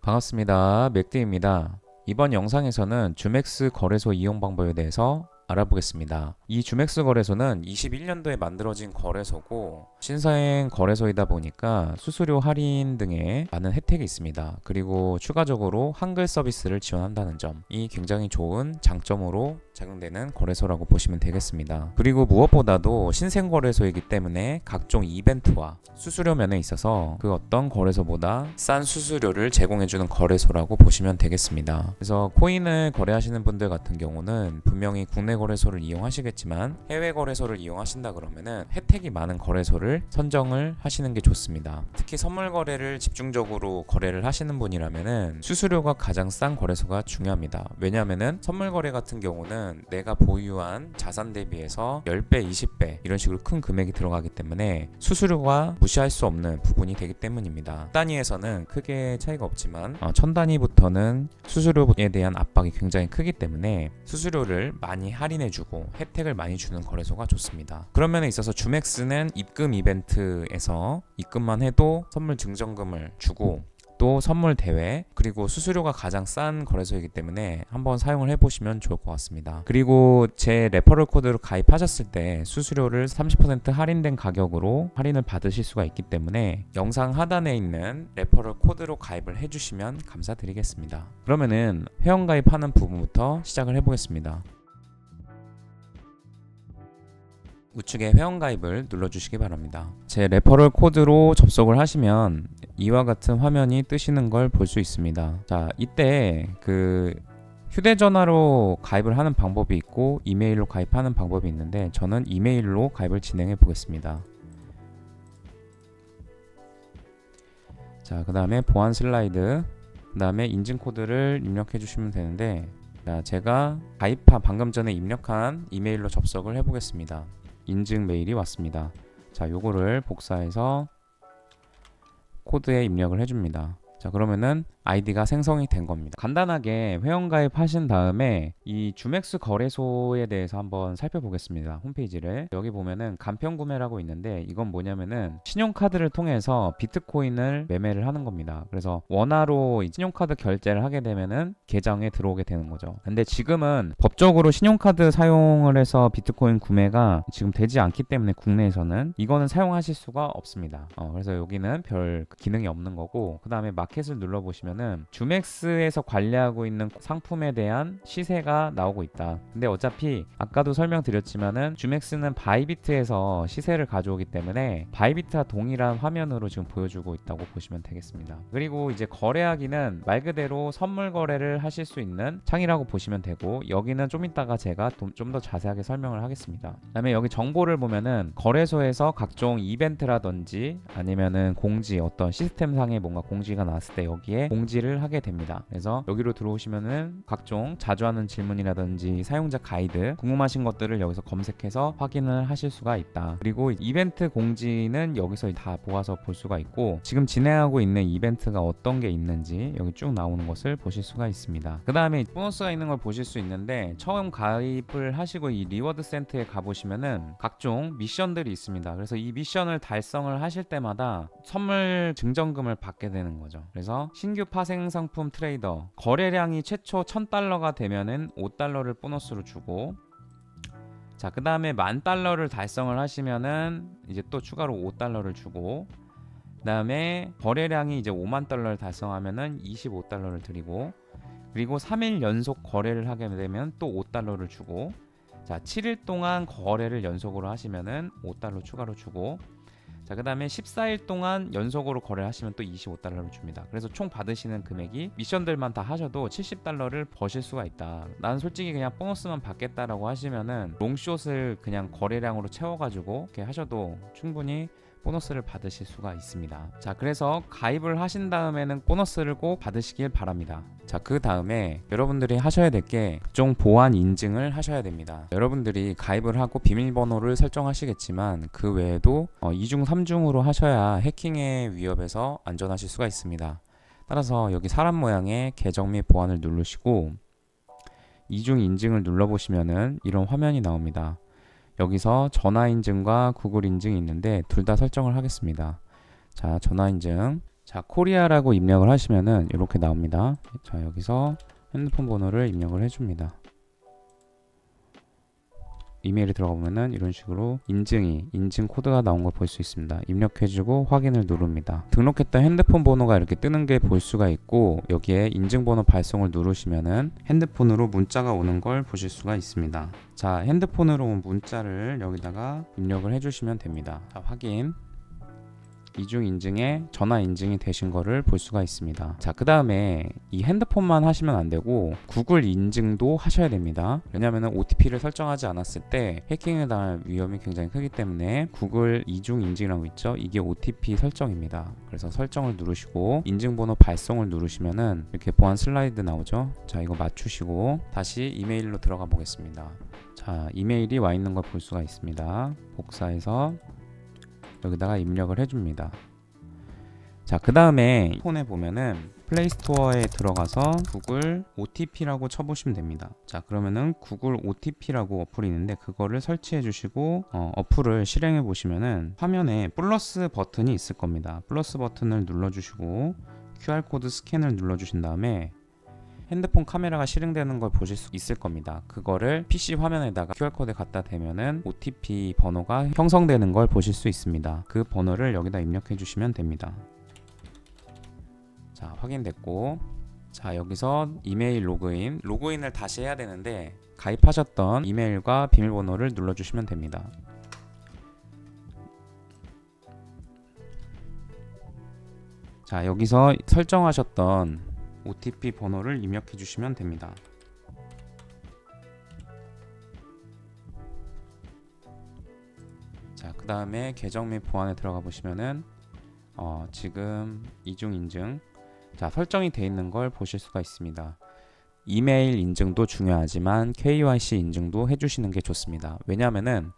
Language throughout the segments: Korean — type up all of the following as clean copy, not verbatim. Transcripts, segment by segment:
반갑습니다. 맥디입니다. 이번 영상에서는 주맥스 거래소 이용 방법에 대해서 알아보겠습니다. 이 주맥스 거래소는 21년도에 만들어진 거래소고 신사행 거래소이다 보니까 수수료 할인 등의 많은 혜택이 있습니다. 그리고 추가적으로 한글 서비스를 지원한다는 점이 굉장히 좋은 장점으로 작용되는 거래소라고 보시면 되겠습니다. 그리고 무엇보다도 신생 거래소이기 때문에 각종 이벤트와 수수료 면에 있어서 그 어떤 거래소보다 싼 수수료를 제공해주는 거래소라고 보시면 되겠습니다. 그래서 코인을 거래하시는 분들 같은 경우는 분명히 국내 거래소를 이용하시겠지만 해외 거래소를 이용하신다 그러면은 혜택이 많은 거래소를 선정을 하시는 게 좋습니다. 특히 선물 거래를 집중적으로 거래를 하시는 분이라면은 수수료가 가장 싼 거래소가 중요합니다. 왜냐하면은 선물 거래 같은 경우는 내가 보유한 자산 대비해서 10배, 20배 이런 식으로 큰 금액이 들어가기 때문에 수수료가 무시할 수 없는 부분이 되기 때문입니다. 단위에서는 크게 차이가 없지만 1000단위부터는 수수료에 대한 압박이 굉장히 크기 때문에 수수료를 많이 할인해주고 혜택을 많이 주는 거래소가 좋습니다. 그런 면에 있어서 주맥스는 입금 이벤트에서 입금만 해도 선물 증정금을 주고 또 선물 대회 그리고 수수료가 가장 싼 거래소이기 때문에 한번 사용을 해보시면 좋을 것 같습니다. 그리고 제 레퍼럴 코드로 가입하셨을 때 수수료를 30% 할인된 가격으로 할인을 받으실 수가 있기 때문에 영상 하단에 있는 레퍼럴 코드로 가입을 해주시면 감사드리겠습니다. 그러면은 회원가입하는 부분부터 시작을 해보겠습니다. 우측에 회원가입을 눌러주시기 바랍니다. 제 레퍼럴 코드로 접속을 하시면 이와 같은 화면이 뜨시는 걸 볼 수 있습니다. 자, 이때 휴대전화로 가입을 하는 방법이 있고 이메일로 가입하는 방법이 있는데 저는 이메일로 가입을 진행해 보겠습니다. 자, 그 다음에 보안 슬라이드, 그 다음에 인증 코드를 입력해 주시면 되는데 자, 제가 방금 전에 입력한 이메일로 접속을 해 보겠습니다. 인증 메일이 왔습니다. 자, 요거를 복사해서 코드에 입력을 해줍니다. 자, 그러면은 아이디가 생성이 된 겁니다. 간단하게 회원가입 하신 다음에 이 주맥스 거래소에 대해서 한번 살펴보겠습니다. 홈페이지를 여기 보면은 간편 구매라고 있는데 이건 뭐냐면은 신용카드를 통해서 비트코인을 매매를 하는 겁니다. 그래서 원화로 신용카드 결제를 하게 되면은 계정에 들어오게 되는 거죠. 근데 지금은 법적으로 신용카드 사용을 해서 비트코인 구매가 지금 되지 않기 때문에 국내에서는 이거는 사용하실 수가 없습니다. 그래서 여기는 별 기능이 없는 거고 그 다음에 마켓을 눌러보시면 주맥스에서 관리하고 있는 상품에 대한 시세가 나오고 있다. 근데 어차피 아까도 설명드렸지만은 주맥스는 바이비트에서 시세를 가져오기 때문에 바이비트와 동일한 화면으로 지금 보여주고 있다고 보시면 되겠습니다. 그리고 이제 거래하기는 말 그대로 선물 거래를 하실 수 있는 창이라고 보시면 되고 여기는 좀 이따가 제가 좀 더 자세하게 설명을 하겠습니다. 그 다음에 여기 정보를 보면은 거래소에서 각종 이벤트라든지 아니면은 공지 어떤 시스템상에 뭔가 공지가 나왔을 때 여기에 공지를 하게 됩니다. 그래서 여기로 들어오시면은 각종 자주 하는 질문이라든지 사용자 가이드 궁금하신 것들을 여기서 검색해서 확인을 하실 수가 있다. 그리고 이벤트 공지는 여기서 다 모아서 볼 수가 있고 지금 진행하고 있는 이벤트가 어떤 게 있는지 여기 쭉 나오는 것을 보실 수가 있습니다. 그 다음에 보너스가 있는 걸 보실 수 있는데 처음 가입을 하시고 이 리워드 센터에 가보시면은 각종 미션들이 있습니다. 그래서 이 미션을 달성을 하실 때마다 선물 증정금을 받게 되는 거죠. 그래서 신규 파생 상품 트레이더 거래량이 최초 1000달러가 되면은 5달러를 보너스로 주고 자, 그 다음에 10,000달러를 달성을 하시면은 이제 또 추가로 5달러를 주고 그 다음에 거래량이 이제 50,000달러를 달성하면은 25달러를 드리고 그리고 3일 연속 거래를 하게 되면 또 5달러를 주고 자, 7일 동안 거래를 연속으로 하시면은 5달러 추가로 주고 자, 그 다음에 14일 동안 연속으로 거래를 하시면 또 25달러를 줍니다. 그래서 총 받으시는 금액이 미션들만 다 하셔도 70달러를 버실 수가 있다. 난 솔직히 그냥 보너스만 받겠다라고 하시면은 롱숏을 그냥 거래량으로 채워가지고 이렇게 하셔도 충분히 보너스를 받으실 수가 있습니다. 자, 그래서 가입을 하신 다음에는 보너스를 꼭 받으시길 바랍니다. 자, 그 다음에 여러분들이 하셔야 될 게 각종 보안 인증을 하셔야 됩니다. 여러분들이 가입을 하고 비밀번호를 설정하시겠지만 그 외에도 2중 3중으로 하셔야 해킹의 위협에서 안전하실 수가 있습니다. 따라서 여기 사람 모양의 계정 및 보안을 누르시고 이중 인증을 눌러보시면은 이런 화면이 나옵니다. 여기서 전화 인증과 구글 인증이 있는데 둘 다 설정을 하겠습니다. 자, 전화 인증. 자, 코리아라고 입력을 하시면은 이렇게 나옵니다. 자, 여기서 핸드폰 번호를 입력을 해줍니다. 이메일에 들어가 보면은 이런 식으로 인증 코드가 나온 걸 볼 수 있습니다. 입력해주고 확인을 누릅니다. 등록했던 핸드폰 번호가 이렇게 뜨는 게 볼 수가 있고, 여기에 인증번호 발송을 누르시면은 핸드폰으로 문자가 오는 걸 보실 수가 있습니다. 자, 핸드폰으로 온 문자를 여기다가 입력을 해주시면 됩니다. 자, 확인. 이중 인증에 전화 인증이 되신 거를 볼 수가 있습니다. 자, 그 다음에 이 핸드폰만 하시면 안 되고 구글 인증도 하셔야 됩니다. 왜냐하면 OTP를 설정하지 않았을 때 해킹에 당할 위험이 굉장히 크기 때문에 구글 이중 인증이라고 있죠. 이게 OTP 설정입니다. 그래서 설정을 누르시고 인증번호 발송을 누르시면은 이렇게 보안 슬라이드 나오죠. 자, 이거 맞추시고 다시 이메일로 들어가 보겠습니다. 자, 이메일이 와 있는 걸 볼 수가 있습니다. 복사해서 여기다가 입력을 해줍니다. 자, 그 다음에 폰에 보면은 플레이스토어에 들어가서 구글 OTP라고 쳐보시면 됩니다. 자, 그러면은 구글 OTP라고 어플이 있는데 그거를 설치해 주시고 어플을 실행해 보시면은 화면에 플러스 버튼이 있을 겁니다. 플러스 버튼을 눌러주시고 QR코드 스캔을 눌러주신 다음에 핸드폰 카메라가 실행되는 걸 보실 수 있을 겁니다. 그거를 PC 화면에다가 QR코드에 갖다 대면은 OTP 번호가 형성되는 걸 보실 수 있습니다. 그 번호를 여기다 입력해 주시면 됩니다. 자, 확인됐고, 자, 여기서 이메일 로그인을 다시 해야 되는데 가입하셨던 이메일과 비밀번호를 눌러주시면 됩니다. 자, 여기서 설정하셨던 OTP 번호를 입력해 주시면 됩니다. 자, 그 다음에 계정 및 보안에 들어가 보시면은 지금 이중 인증, 자, 설정이 되어 있는 걸 보실 수가 있습니다. 이메일 인증도 중요하지만 KYC 인증도 해주시는 게 좋습니다. 왜냐하면은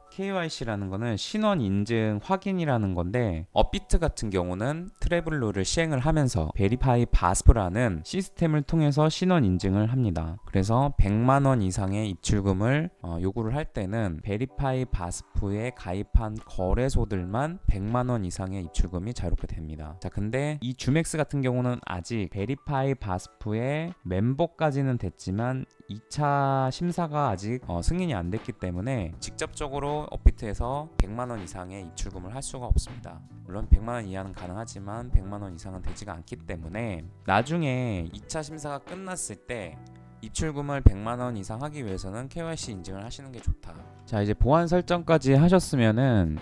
KYC라는 거는 신원 인증 확인이라는 건데, 업비트 같은 경우는 트래블로를 시행을 하면서 베리파이 바스프라는 시스템을 통해서 신원 인증을 합니다. 그래서 100만 원 이상의 입출금을 요구를 할 때는 베리파이 바스프에 가입한 거래소들만 100만 원 이상의 입출금이 자유롭게 됩니다. 자, 근데 이 주맥스 같은 경우는 아직 베리파이 바스프의 멤버까지는 됐지만 2차 심사가 아직 승인이 안 됐기 때문에 직접적으로 업비트에서 100만 원 이상의 입출금을 할 수가 없습니다. 물론 100만 원 이하는 가능하지만 100만 원 이상은 되지가 않기 때문에 나중에 2차 심사가 끝났을 때 입출금을 100만 원 이상 하기 위해서는 KYC 인증을 하시는 게 좋다. 자, 이제 보안 설정까지 하셨으면은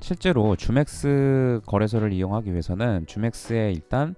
실제로 주맥스 거래소를 이용하기 위해서는 주맥스에 일단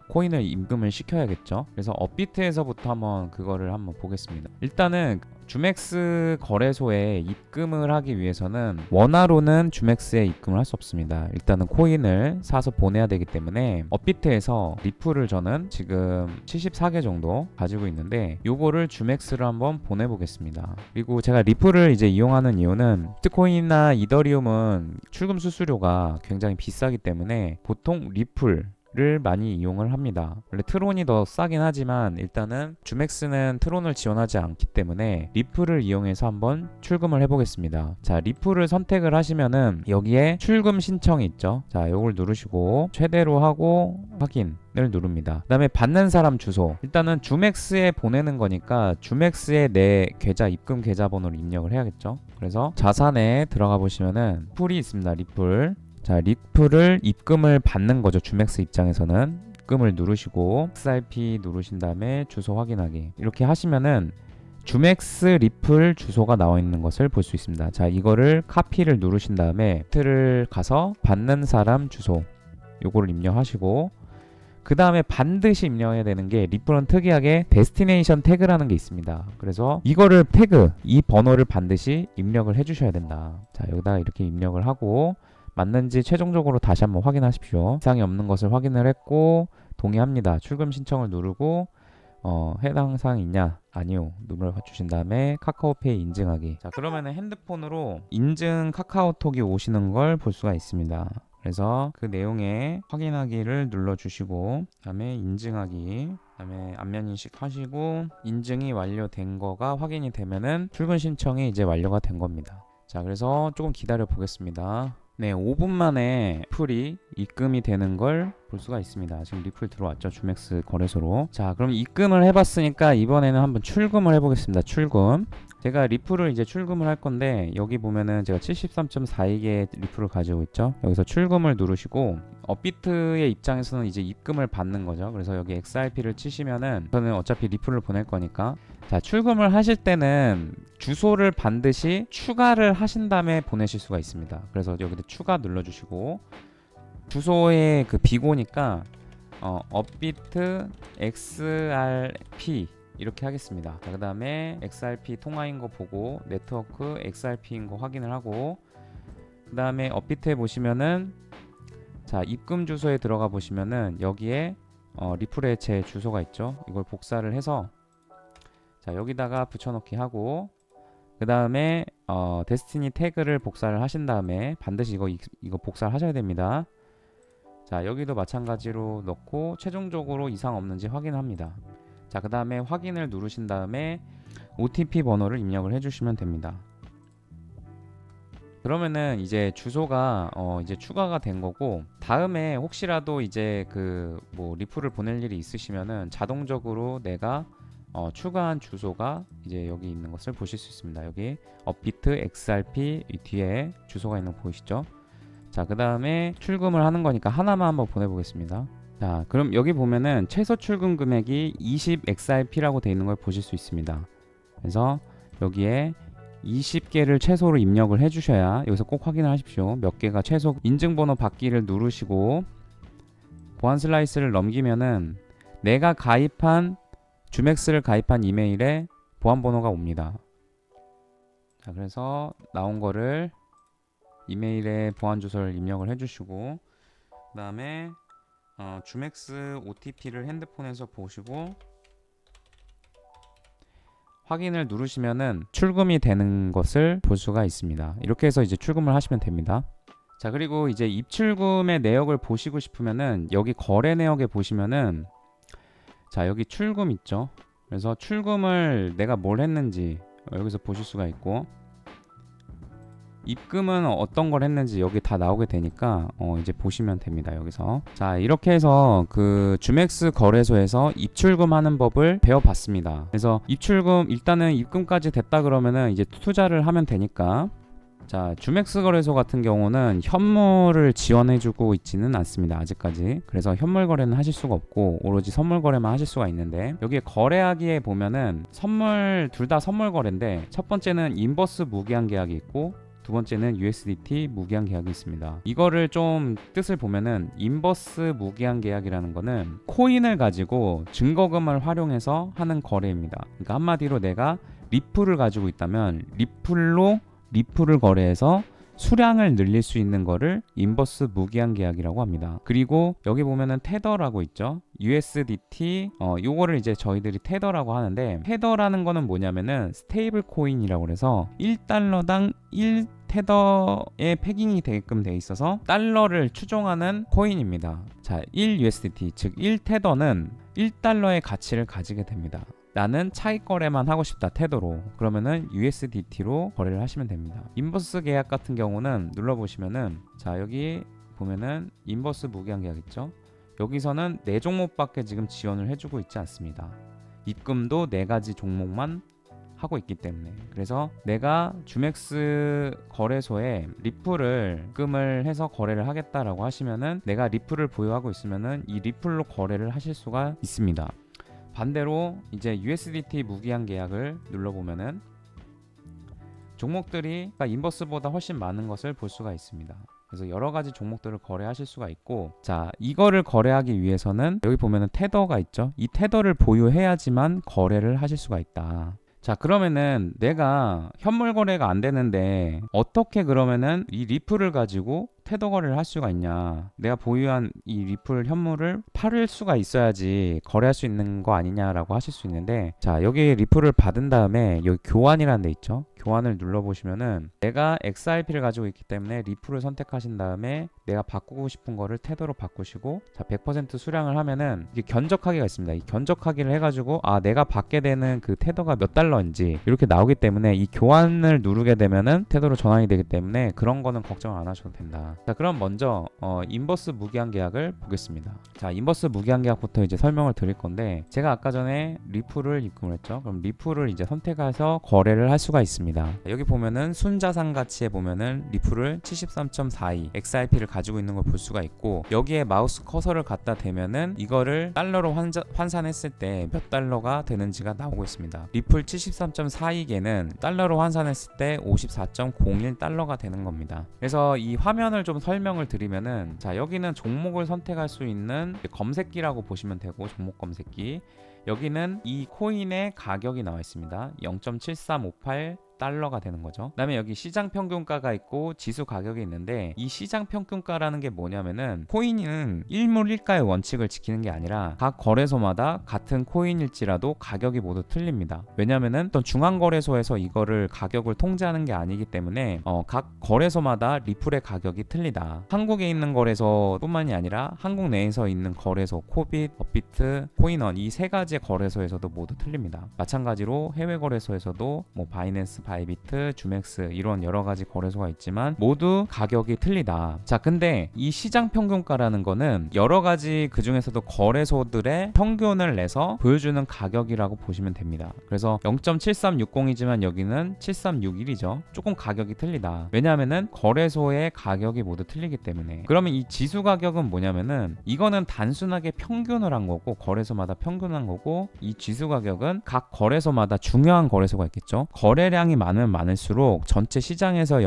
코인을 입금을 시켜야겠죠. 그래서 업비트에서부터 그거를 한번 보겠습니다. 일단은 주맥스 거래소에 입금을 하기 위해서는 원화로는 주맥스에 입금을 할 수 없습니다. 일단은 코인을 사서 보내야 되기 때문에 업비트에서 리플을 저는 지금 74개 정도 가지고 있는데 요거를 주맥스로 한번 보내보겠습니다. 그리고 제가 리플을 이제 이용하는 이유는 비트코인이나 이더리움은 출금 수수료가 굉장히 비싸기 때문에 보통 리플 를 많이 이용을 합니다. 원래 트론이 더 싸긴 하지만 일단은 주맥스는 트론을 지원하지 않기 때문에 리플을 이용해서 한번 출금을 해보겠습니다. 자, 리플을 선택을 하시면은 여기에 출금 신청이 있죠. 자, 요걸 누르시고 최대로 하고 확인을 누릅니다. 그 다음에 받는 사람 주소, 일단은 주맥스에 보내는 거니까 주맥스에 내 계좌 입금 계좌번호를 입력을 해야겠죠. 그래서 자산에 들어가 보시면은 리플이 있습니다. 리플. 자, 리플을 입금을 받는 거죠. 주맥스 입장에서는 입금을 누르시고 XRP 누르신 다음에 주소 확인하기, 이렇게 하시면은 주맥스 리플 주소가 나와 있는 것을 볼 수 있습니다. 자, 이거를 카피를 누르신 다음에 틀을 가서 받는 사람 주소 요거를 입력하시고, 그 다음에 반드시 입력해야 되는 게 리플은 특이하게 데스티네이션 태그라는 게 있습니다. 그래서 이거를 태그, 이 번호를 반드시 입력을 해주셔야 된다. 자, 여기다가 이렇게 입력을 하고 맞는지 최종적으로 다시 한번 확인하십시오. 이상이 없는 것을 확인을 했고 동의합니다. 출금 신청을 누르고 해당 사항이 있냐? 아니요. 눌러주신 다음에 카카오페이 인증하기. 자, 그러면은 핸드폰으로 인증 카카오톡이 오시는 걸 볼 수가 있습니다. 그래서 그 내용에 확인하기를 눌러주시고 그다음에 인증하기, 그다음에 안면 인식하시고 인증이 완료된 거가 확인이 되면은 출근 신청이 이제 완료가 된 겁니다. 자, 그래서 조금 기다려 보겠습니다. 네, 5분 만에 리플이 입금이 되는 걸 볼 수가 있습니다. 지금 리플 들어왔죠, 주맥스 거래소로. 자, 그럼 입금을 해봤으니까 이번에는 한번 출금을 해보겠습니다. 출금. 제가 리플을 이제 출금을 할 건데, 여기 보면은 제가 73.42개의 리플을 가지고 있죠. 여기서 출금을 누르시고 업비트의 입장에서는 이제 입금을 받는 거죠. 그래서 여기 XRP를 치시면은, 저는 어차피 리플을 보낼 거니까, 자, 출금을 하실 때는 주소를 반드시 추가를 하신 다음에 보내실 수가 있습니다. 그래서 여기다 추가 눌러주시고, 주소의 그 비고니까 업비트 XRP 이렇게 하겠습니다. 그 다음에 XRP 통화인 거 보고 네트워크 XRP인 거 확인을 하고, 그 다음에 업비트에 보시면은, 자, 입금 주소에 들어가 보시면은 여기에 리플의 제 주소가 있죠. 이걸 복사를 해서, 자, 여기다가 붙여넣기 하고, 그 다음에 데스티니 태그를 복사를 하신 다음에 반드시 이거 복사를 하셔야 됩니다. 자, 여기도 마찬가지로 넣고 최종적으로 이상 없는지 확인합니다. 자, 그 다음에 확인을 누르신 다음에 OTP 번호를 입력을 해주시면 됩니다. 그러면은 이제 주소가 이제 추가가 된 거고, 다음에 혹시라도 이제 그 뭐 리플을 보낼 일이 있으시면은 자동적으로 내가 추가한 주소가 이제 여기 있는 것을 보실 수 있습니다. 여기 업비트 XRP 이 뒤에 주소가 있는 거 보이시죠? 자, 그 다음에 출금을 하는 거니까 하나만 한번 보내보겠습니다. 자, 그럼 여기 보면은 최소 출금 금액이 20XRP라고 되어 있는 걸 보실 수 있습니다. 그래서 여기에 20개를 최소로 입력을 해주셔야, 여기서 꼭 확인을 하십시오. 몇 개가 최소. 인증번호 받기를 누르시고 보안 슬라이스를 넘기면은 내가 주맥스를 가입한 이메일에 보안번호가 옵니다. 자, 그래서 나온 거를 이메일에 보안 주소를 입력을 해주시고, 그 다음에 주맥스 OTP를 핸드폰에서 보시고 확인을 누르시면은 출금이 되는 것을 볼 수가 있습니다. 이렇게 해서 이제 출금을 하시면 됩니다. 자, 그리고 이제 입출금의 내역을 보시고 싶으면은 여기 거래 내역에 보시면은, 자, 여기 출금 있죠. 그래서 출금을 내가 뭘 했는지 여기서 보실 수가 있고, 입금은 어떤 걸 했는지 여기 다 나오게 되니까 이제 보시면 됩니다. 여기서. 자, 이렇게 해서 그 주맥스 거래소에서 입출금하는 법을 배워봤습니다. 그래서 일단은 입금까지 됐다 그러면은 이제 투자를 하면 되니까. 자, 주맥스 거래소 같은 경우는 현물을 지원해주고 있지는 않습니다. 아직까지. 그래서 현물 거래는 하실 수가 없고 오로지 선물 거래만 하실 수가 있는데, 여기에 거래하기에 보면은 둘 다 선물 거래인데, 첫 번째는 인버스 무기한 계약이 있고 두 번째는 USDT 무기한 계약이 있습니다. 이거를 좀 뜻을 보면은, 인버스 무기한 계약이라는 거는 코인을 가지고 증거금을 활용해서 하는 거래입니다. 그러니까 한마디로 내가 리플을 가지고 있다면 리플을 거래해서 수량을 늘릴 수 있는 거를 인버스 무기한 계약이라고 합니다. 그리고 여기 보면은 테더라고 있죠. USDT 요거를 이제 저희들이 테더라고 하는데, 테더라는 거는 뭐냐면은 스테이블 코인이라고 해서 1달러당 1테더에 패깅이 되게끔 돼 있어서 달러를 추종하는 코인입니다. 자, 1USDT 즉 1테더는 1달러의 가치를 가지게 됩니다. 나는 차익 거래만 하고 싶다, 테더로. 그러면은 USDT로 거래를 하시면 됩니다. 인버스 계약 같은 경우는 눌러보시면은, 자, 여기 보면은 인버스 무기한 계약 있죠. 여기서는 4종목밖에 지금 지원을 해주고 있지 않습니다. 입금도 4가지 종목만 하고 있기 때문에. 그래서 내가 주맥스 거래소에 리플을 입금을 해서 거래를 하겠다라고 하시면은, 내가 리플을 보유하고 있으면은 이 리플로 거래를 하실 수가 있습니다. 반대로 이제 USDT 무기한 계약을 눌러보면은 종목들이 인버스보다 훨씬 많은 것을 볼 수가 있습니다. 그래서 여러 가지 종목들을 거래하실 수가 있고, 자, 이거를 거래하기 위해서는 여기 보면은 테더가 있죠. 이 테더를 보유해야지만 거래를 하실 수가 있다. 자, 그러면은 내가 현물 거래가 안 되는데 어떻게 그러면은 이 리플을 가지고 테더 거래를 할 수가 있냐, 내가 보유한 이 리플 현물을 팔을 수가 있어야지 거래할 수 있는 거 아니냐라고 하실 수 있는데, 자 여기 리플을 받은 다음에 여기 교환이라는 데 있죠. 교환을 눌러보시면은 내가 XRP를 가지고 있기 때문에 리플을 선택하신 다음에 내가 바꾸고 싶은 거를 테더로 바꾸시고, 자 100% 수량을 하면은 이게 견적하기가 있습니다. 이 견적하기를 해가지고 내가 받게 되는 그 테더가 몇 달러인지 이렇게 나오기 때문에 이 교환을 누르게 되면은 테더로 전환이 되기 때문에 그런 거는 걱정 안 하셔도 된다. 자 그럼 먼저 인버스 무기한 계약을 보겠습니다. 자 인버스 무기한 계약부터 이제 설명을 드릴 건데, 제가 아까 전에 리플을 입금을 했죠. 그럼 리플을 이제 선택해서 거래를 할 수가 있습니다. 여기 보면은 순자산 가치에 보면은 리플을 73.42 XRP를 가지고 있는 걸 볼 수가 있고, 여기에 마우스 커서를 갖다 대면은 이거를 달러로 환산했을 때 몇 달러가 되는지가 나오고 있습니다. 리플 73.42개는 달러로 환산했을 때 54.01 달러가 되는 겁니다. 그래서 이 화면을 좀 설명을 드리면은, 자 여기는 종목을 선택할 수 있는 검색기라고 보시면 되고, 종목 검색기, 여기는 이 코인의 가격이 나와 있습니다. 0.7358 달러가 되는 거죠. 그 다음에 여기 시장 평균가가 있고 지수 가격이 있는데, 이 시장 평균가라는 게 뭐냐면은 코인은 일물일가의 원칙을 지키는 게 아니라 각 거래소마다 같은 코인일지라도 가격이 모두 틀립니다. 왜냐면은 어떤 중앙거래소에서 이거를 가격을 통제하는 게 아니기 때문에 각 거래소마다 리플의 가격이 틀리다. 한국에 있는 거래소뿐만이 아니라 한국 내에서 있는 거래소 코빗, 업비트, 코인원 이 세 가지의 거래소에서도 모두 틀립니다. 마찬가지로 해외 거래소에서도 뭐 바이낸스, 바이비트, 주맥스 이런 여러 가지 거래소가 있지만 모두 가격이 틀리다. 자 근데 이 시장 평균가라는 거는 여러 가지 그 중에서도 거래소들의 평균을 내서 보여주는 가격이라고 보시면 됩니다. 그래서 0.7360이지만 여기는 7361이죠. 조금 가격이 틀리다. 왜냐하면은 거래소의 가격이 모두 틀리기 때문에. 그러면 이 지수 가격은 뭐냐면은, 이거는 단순하게 평균을 한 거고, 거래소마다 평균한 거고, 이 지수 가격은 각 거래소마다 중요한 거래소가 있겠죠. 거래량이 많으면 많을수록 전체 시장에서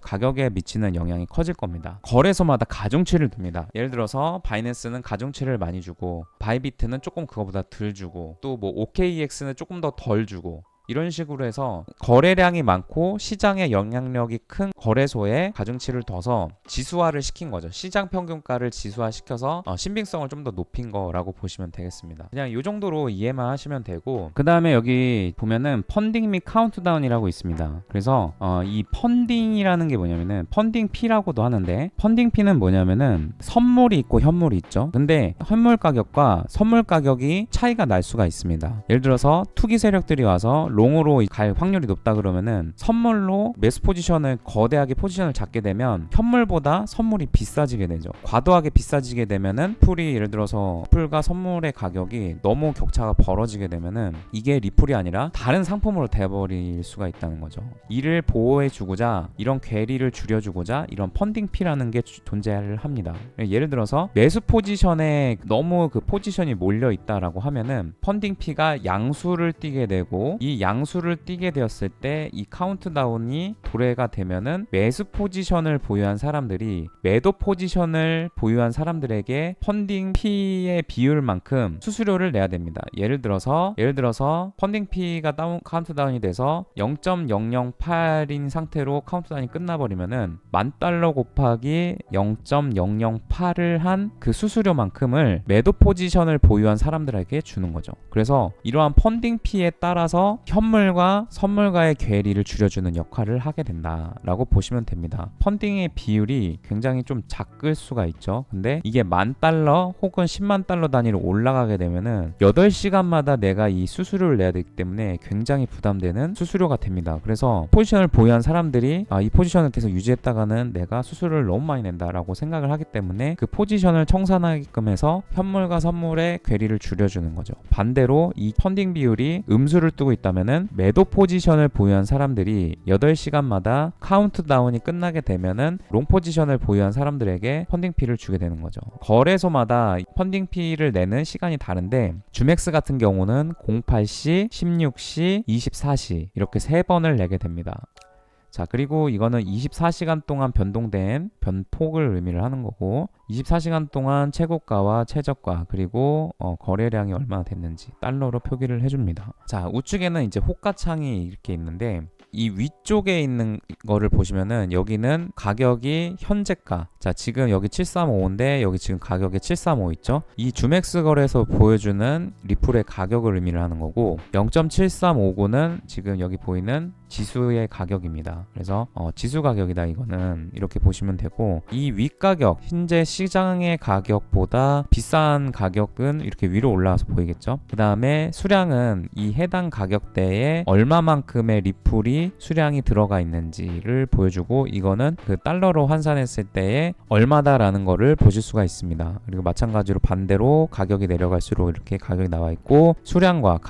가격에 미치는 영향이 커질 겁니다. 거래소마다 가중치를 둡니다. 예를 들어서 바이낸스는 가중치를 많이 주고, 바이비트는 조금 그거보다 덜 주고, 또 뭐 OKEX는 조금 더 덜 주고, 이런 식으로 해서 거래량이 많고 시장에 영향력이 큰 거래소에 가중치를 둬서 지수화를 시킨 거죠. 시장 평균가를 지수화시켜서 신빙성을 좀 더 높인 거라고 보시면 되겠습니다. 그냥 이 정도로 이해만 하시면 되고, 그 다음에 여기 보면은 펀딩 및 카운트다운이라고 있습니다. 그래서 이 펀딩이라는 게 뭐냐면은 펀딩 피라고도 하는데, 펀딩 피는 뭐냐면은 선물이 있고 현물이 있죠. 근데 현물 가격과 선물 가격이 차이가 날 수가 있습니다. 예를 들어서 투기 세력들이 와서 롱으로 갈 확률이 높다 그러면은 선물로 매수 포지션을 거대하게 포지션을 잡게 되면 현물보다 선물이 비싸지게 되죠. 과도하게 비싸지게 되면은 풀이, 예를 들어서 풀과 선물의 가격이 너무 격차가 벌어지게 되면은 이게 리플이 아니라 다른 상품으로 돼버릴 수가 있다는 거죠. 이를 보호해 주고자, 이런 괴리를 줄여주고자 이런 펀딩 피라는 게 존재를 합니다. 예를 들어서 매수 포지션에 너무 그 포지션이 몰려 있다라고 하면은 펀딩 피가 양수를 띠게 되고, 이 양수를 띠게 되었을 때 이 카운트다운이 도래가 되면은 매수 포지션을 보유한 사람들이 매도 포지션을 보유한 사람들에게 펀딩 피의 비율만큼 수수료를 내야 됩니다. 예를 들어서 펀딩 피가 카운트다운이 돼서 0.008인 상태로 카운트다운이 끝나버리면은 $10,000 곱하기 0.008을 한 그 수수료만큼을 매도 포지션을 보유한 사람들에게 주는 거죠. 그래서 이러한 펀딩 피에 따라서 현물과 선물과의 괴리를 줄여주는 역할을 하게 된다라고 보시면 됩니다. 펀딩의 비율이 굉장히 좀 작을 수가 있죠. 근데 이게 $10,000 혹은 $100,000 단위로 올라가게 되면은 8시간마다 내가 이 수수료를 내야 되기 때문에 굉장히 부담되는 수수료가 됩니다. 그래서 포지션을 보유한 사람들이 이 포지션을 계속 유지했다가는 내가 수수료를 너무 많이 낸다라고 생각을 하기 때문에 그 포지션을 청산하게끔 해서 현물과 선물의 괴리를 줄여주는 거죠. 반대로 이 펀딩 비율이 음수를 뜨고 있다면은 매도 포지션을 보유한 사람들이 8시간마다 카운트다운이 끝나게 되면은 롱 포지션을 보유한 사람들에게 펀딩 피를 주게 되는 거죠. 거래소마다 펀딩 피를 내는 시간이 다른데, 주맥스 같은 경우는 08시, 16시, 24시 이렇게 3번을 내게 됩니다. 자, 그리고 이거는 24시간 동안 변동된 변폭을 의미를 하는 거고, 24시간 동안 최고가와 최저가, 그리고 거래량이 얼마나 됐는지 달러로 표기를 해줍니다. 자, 우측에는 이제 호가창이 이렇게 있는데, 이 위쪽에 있는 거를 보시면은 여기는 가격이 현재가, 자 지금 여기 735인데 여기 지금 가격이 735 있죠. 이 주맥스 거래에서 보여주는 리플의 가격을 의미를 하는 거고, 0.7359는 지금 여기 보이는 지수의 가격입니다. 그래서 지수 가격이다, 이거는. 이렇게 보시면 되고, 이 윗가격, 현재 시장의 가격보다 비싼 가격은 이렇게 위로 올라와서 보이겠죠. 그 다음에 수량은 이 해당 가격대에 얼마만큼의 리플이 수량이 들어가 있는지를 보여주고, 이거는 그 달러로 환산했을 때에 얼마다라는 거를 보실 수가 있습니다. 그리고 마찬가지로 반대로 가격이 내려갈수록 이렇게 가격이 나와 있고, 수량과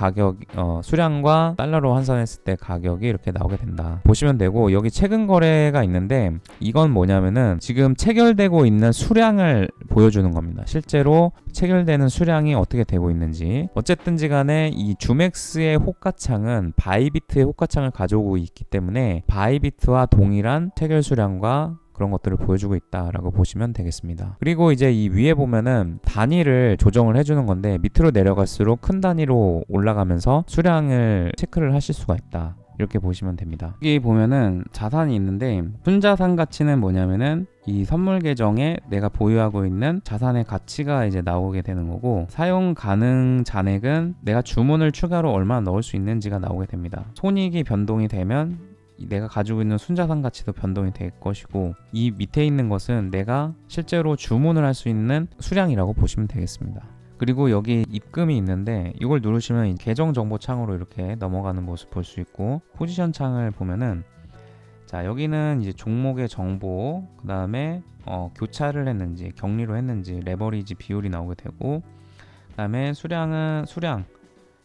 달러로 환산했을 때 가격이 이렇게 나오게 된다 보시면 되고, 여기 최근 거래가 있는데 이건 뭐냐면은 지금 체결되고 있는 수량을 보여주는 겁니다. 실제로 체결되는 수량이 어떻게 되고 있는지. 어쨌든지 간에 이 주맥스의 호가창은 바이비트의 호가창을 가져오고 있기 때문에 바이비트와 동일한 체결 수량과 그런 것들을 보여주고 있다라고 보시면 되겠습니다. 그리고 이제 이 위에 보면은 단위를 조정을 해주는 건데, 밑으로 내려갈수록 큰 단위로 올라가면서 수량을 체크를 하실 수가 있다, 이렇게 보시면 됩니다. 여기 보면은 자산이 있는데, 순자산 가치는 뭐냐면은 이 선물 계정에 내가 보유하고 있는 자산의 가치가 이제 나오게 되는 거고, 사용 가능 잔액은 내가 주문을 추가로 얼마나 넣을 수 있는지가 나오게 됩니다. 손익이 변동이 되면 내가 가지고 있는 순자산 가치도 변동이 될 것이고, 이 밑에 있는 것은 내가 실제로 주문을 할 수 있는 수량이라고 보시면 되겠습니다. 그리고 여기 입금이 있는데, 이걸 누르시면 계정 정보 창으로 이렇게 넘어가는 모습 볼 수 있고, 포지션 창을 보면은, 자 여기는 이제 종목의 정보, 그 다음에 교차를 했는지 격리로 했는지 레버리지 비율이 나오게 되고, 그 다음에 수량,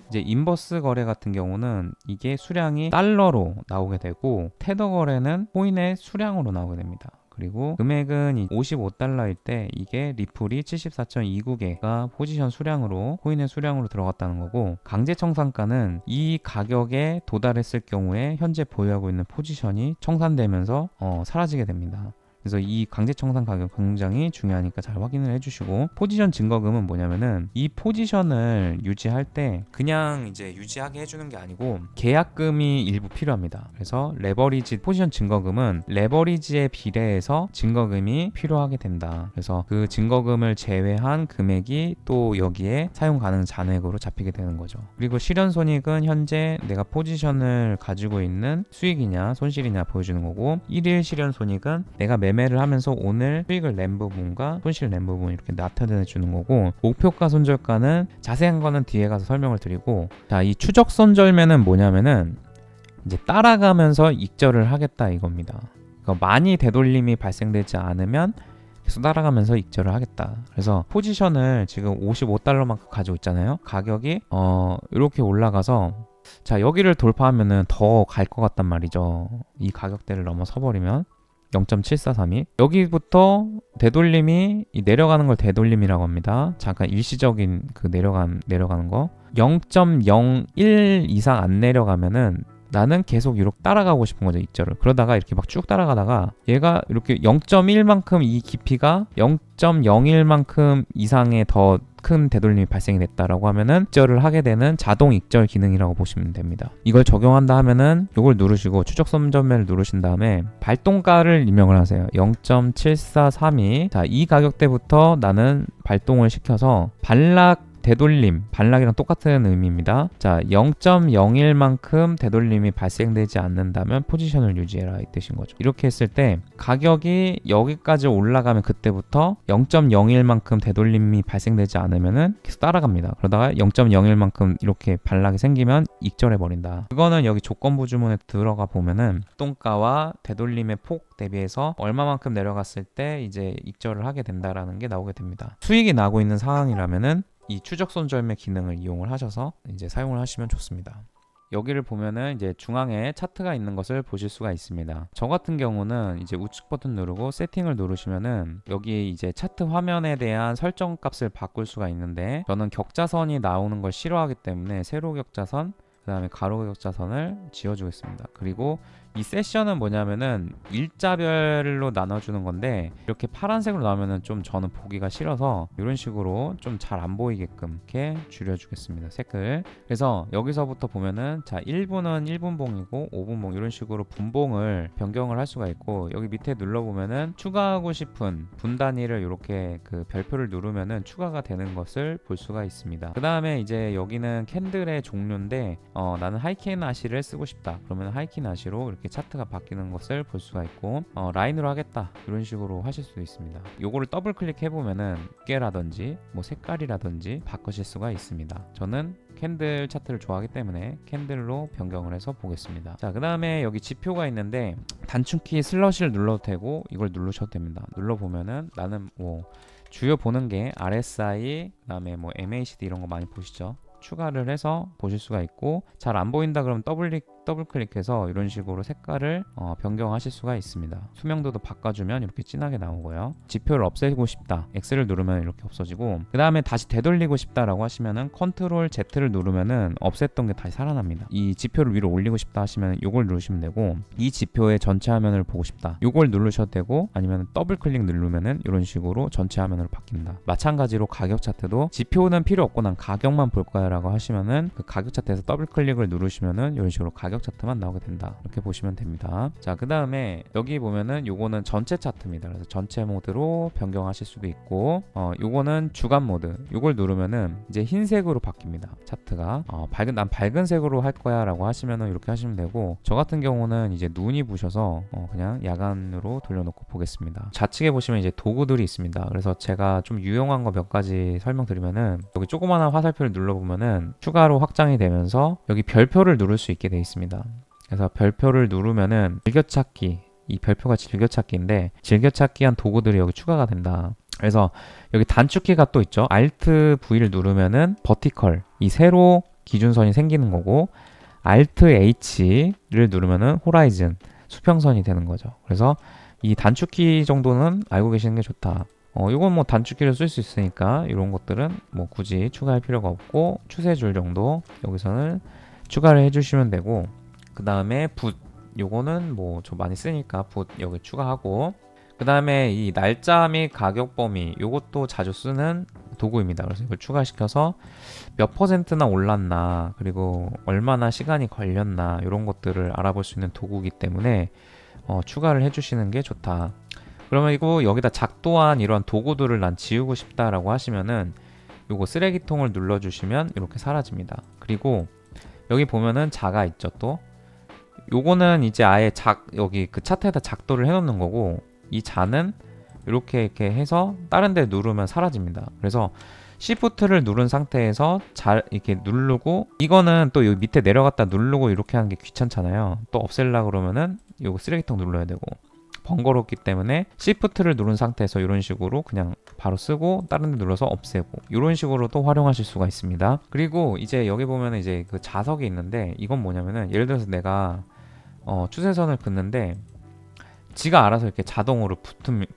이제 인버스 거래 같은 경우는 이게 수량이 달러로 나오게 되고, 테더 거래는 코인의 수량으로 나오게 됩니다. 그리고 금액은 55달러일 때 이게 리플이 74.29개가 포지션 수량으로, 코인의 수량으로 들어갔다는 거고, 강제 청산가는 이 가격에 도달했을 경우에 현재 보유하고 있는 포지션이 청산되면서 사라지게 됩니다. 그래서 이 강제 청산 가격 굉장히 중요하니까 잘 확인을 해주시고, 포지션 증거금은 뭐냐면은 이 포지션을 유지할 때 그냥 이제 유지하게 해주는 게 아니고 계약금이 일부 필요합니다. 그래서 레버리지 포지션 증거금은 레버리지에 비례해서 증거금이 필요하게 된다. 그래서 그 증거금을 제외한 금액이 또 여기에 사용 가능 잔액으로 잡히게 되는 거죠. 그리고 실현 손익은 현재 내가 포지션을 가지고 있는 수익이냐 손실이냐 보여주는 거고, 1일 실현 손익은 내가 매매를 하면서 오늘 수익을 낸 부분과 손실을 낸 부분 이렇게 나타내 주는 거고, 목표가 손절가는 자세한 거는 뒤에 가서 설명을 드리고, 자, 이 추적 손절매는 뭐냐면은 이제 따라가면서 익절을 하겠다 이겁니다. 그러니까 많이 되돌림이 발생되지 않으면 계속 따라가면서 익절을 하겠다. 그래서 포지션을 지금 55달러만큼 가지고 있잖아요. 가격이 이렇게 올라가서, 자 여기를 돌파하면은 더 갈 것 같단 말이죠. 이 가격대를 넘어서 버리면 0.7432, 여기부터 되돌림이 내려가는 걸 되돌림이라고 합니다. 잠깐 일시적인 그 내려가는 거 0.01 이상 안 내려가면은 나는 계속 이렇게 따라가고 싶은 거죠, 익절을. 그러다가 이렇게 막 쭉 따라가다가 얘가 이렇게 0.1만큼 이 깊이가 0.01만큼 이상의 더 큰 되돌림이 발생이 됐다라고 하면은 익절을 하게 되는 자동 익절 기능이라고 보시면 됩니다. 이걸 적용한다 하면은 이걸 누르시고 추적 손절매를 누르신 다음에 발동가를 입력을 하세요. 0.7432. 자, 이 가격대부터 나는 발동을 시켜서 되돌림, 반락이랑 똑같은 의미입니다. 자, 0.01만큼 되돌림이 발생되지 않는다면 포지션을 유지해라 이 뜻인 거죠. 이렇게 했을 때 가격이 여기까지 올라가면 그때부터 0.01만큼 되돌림이 발생되지 않으면은 계속 따라갑니다. 그러다가 0.01만큼 이렇게 반락이 생기면 익절해 버린다. 그거는 여기 조건부 주문에 들어가 보면은 똥가와 되돌림의 폭 대비해서 얼마만큼 내려갔을 때 이제 익절을 하게 된다라는 게 나오게 됩니다. 수익이 나고 있는 상황이라면은 이 추적 손절매 기능을 이용을 하셔서 이제 사용을 하시면 좋습니다. 여기를 보면은 이제 중앙에 차트가 있는 것을 보실 수가 있습니다. 저 같은 경우는 이제 우측 버튼 누르고 세팅을 누르시면은 여기 이제 차트 화면에 대한 설정 값을 바꿀 수가 있는데, 저는 격자선이 나오는 걸 싫어하기 때문에 세로 격자선 그 다음에 가로 격자선을 지어주겠습니다. 그리고 이 세션은 뭐냐면은 일자별로 나눠주는 건데 이렇게 파란색으로 나오면은 좀 저는 보기가 싫어서 이런 식으로 좀 잘 안 보이게끔 이렇게 줄여주겠습니다. 색을. 그래서 여기서부터 보면은 자 1분은 1분봉이고 5분봉 이런 식으로 분봉을 변경을 할 수가 있고, 여기 밑에 눌러보면은 추가하고 싶은 분 단위를 이렇게 그 별표를 누르면은 추가가 되는 것을 볼 수가 있습니다. 그 다음에 이제 여기는 캔들의 종류인데 나는 하이킨 아시를 쓰고 싶다 그러면 하이킨 아시로 이렇게 차트가 바뀌는 것을 볼 수가 있고, 라인으로 하겠다 이런 식으로 하실 수도 있습니다. 요거를 더블 클릭해 보면은 두께라든지 뭐 색깔이라든지 바꾸실 수가 있습니다. 저는 캔들 차트를 좋아하기 때문에 캔들로 변경을 해서 보겠습니다. 자, 그 다음에 여기 지표가 있는데 단축키 슬러시를 눌러도 되고 이걸 누르셔도 됩니다. 눌러보면은 나는 뭐 주요 보는 게 RSI, 그 다음에 뭐 MACD 이런 거 많이 보시죠. 추가를 해서 보실 수가 있고, 잘 안 보인다 그러면 더블 클릭해서 이런 식으로 색깔을 변경하실 수가 있습니다. 수명도도 바꿔주면 이렇게 진하게 나오고요. 지표를 없애고 싶다 X를 누르면 이렇게 없어지고, 그 다음에 다시 되돌리고 싶다라고 하시면은 컨트롤 Z를 누르면은 없앴던 게 다시 살아납니다. 이 지표를 위로 올리고 싶다 하시면 이걸 누르시면 되고, 이 지표의 전체 화면을 보고 싶다 이걸 누르셔도 되고, 아니면 더블 클릭 누르면은 이런 식으로 전체 화면으로 바뀐다. 마찬가지로 가격 차트도 지표는 필요 없고 난 가격만 볼 거야 라고 하시면은 그 가격 차트에서 더블 클릭을 누르시면은 이런 식으로 가격 차트만 나오게 된다. 이렇게 보시면 됩니다. 자, 그 다음에 여기 보면은 요거는 전체 차트입니다. 그래서 전체 모드로 변경하실 수도 있고, 요거는 주간 모드. 요걸 누르면은 이제 흰색으로 바뀝니다. 차트가 난 밝은 색으로 할 거야 라고 하시면은 이렇게 하시면 되고, 저 같은 경우는 이제 눈이 부셔서 그냥 야간으로 돌려놓고 보겠습니다. 좌측에 보시면 이제 도구들이 있습니다. 그래서 제가 좀 유용한 거 몇 가지 설명드리면은, 여기 조그마한 화살표를 눌러보면은 추가로 확장이 되면서 여기 별표를 누를 수 있게 되어 있습니다. 그래서 별표를 누르면은 즐겨찾기, 이 별표가 즐겨찾기인데 즐겨찾기한 도구들이 여기 추가가 된다. 그래서 여기 단축키가 또 있죠. Alt V를 누르면은 버티컬, 이 세로 기준선이 생기는 거고, Alt H를 누르면은 호라이즌, 수평선이 되는 거죠. 그래서 이 단축키 정도는 알고 계시는 게 좋다. 이건 뭐 단축키를 쓸 수 있으니까 이런 것들은 뭐 굳이 추가할 필요가 없고, 추세줄 정도 여기서는 추가를 해주시면 되고, 그 다음에 붓, 요거는 뭐 저 많이 쓰니까 붓 여기 추가하고, 그 다음에 이 날짜 및 가격 범위, 요것도 자주 쓰는 도구입니다. 그래서 이걸 추가시켜서 몇 %나 올랐나, 그리고 얼마나 시간이 걸렸나 이런 것들을 알아볼 수 있는 도구이기 때문에 추가를 해주시는 게 좋다. 그러면 이거 여기다 작동한 이런 도구들을 난 지우고 싶다라고 하시면은 요거 쓰레기통을 눌러주시면 이렇게 사라집니다. 그리고 여기 보면은 자가 있죠. 또 요거는 이제 아예 여기 그 차트에다 작도를 해놓는 거고, 이 자는 이렇게 해서 다른 데 누르면 사라집니다. 그래서 Shift를 누른 상태에서 이렇게 누르고, 이거는 또 여기 밑에 내려갔다 누르고 이렇게 하는 게 귀찮잖아요. 또 없앨라 그러면은 요거 쓰레기통 눌러야 되고 번거롭기 때문에 Shift를 누른 상태에서 이런 식으로 그냥 바로 쓰고 다른 데 눌러서 없애고 이런 식으로 또 활용하실 수가 있습니다. 그리고 이제 여기 보면 이제 그 자석이 있는데, 이건 뭐냐면은 예를 들어서 내가 추세선을 긋는데 지가 알아서 이렇게 자동으로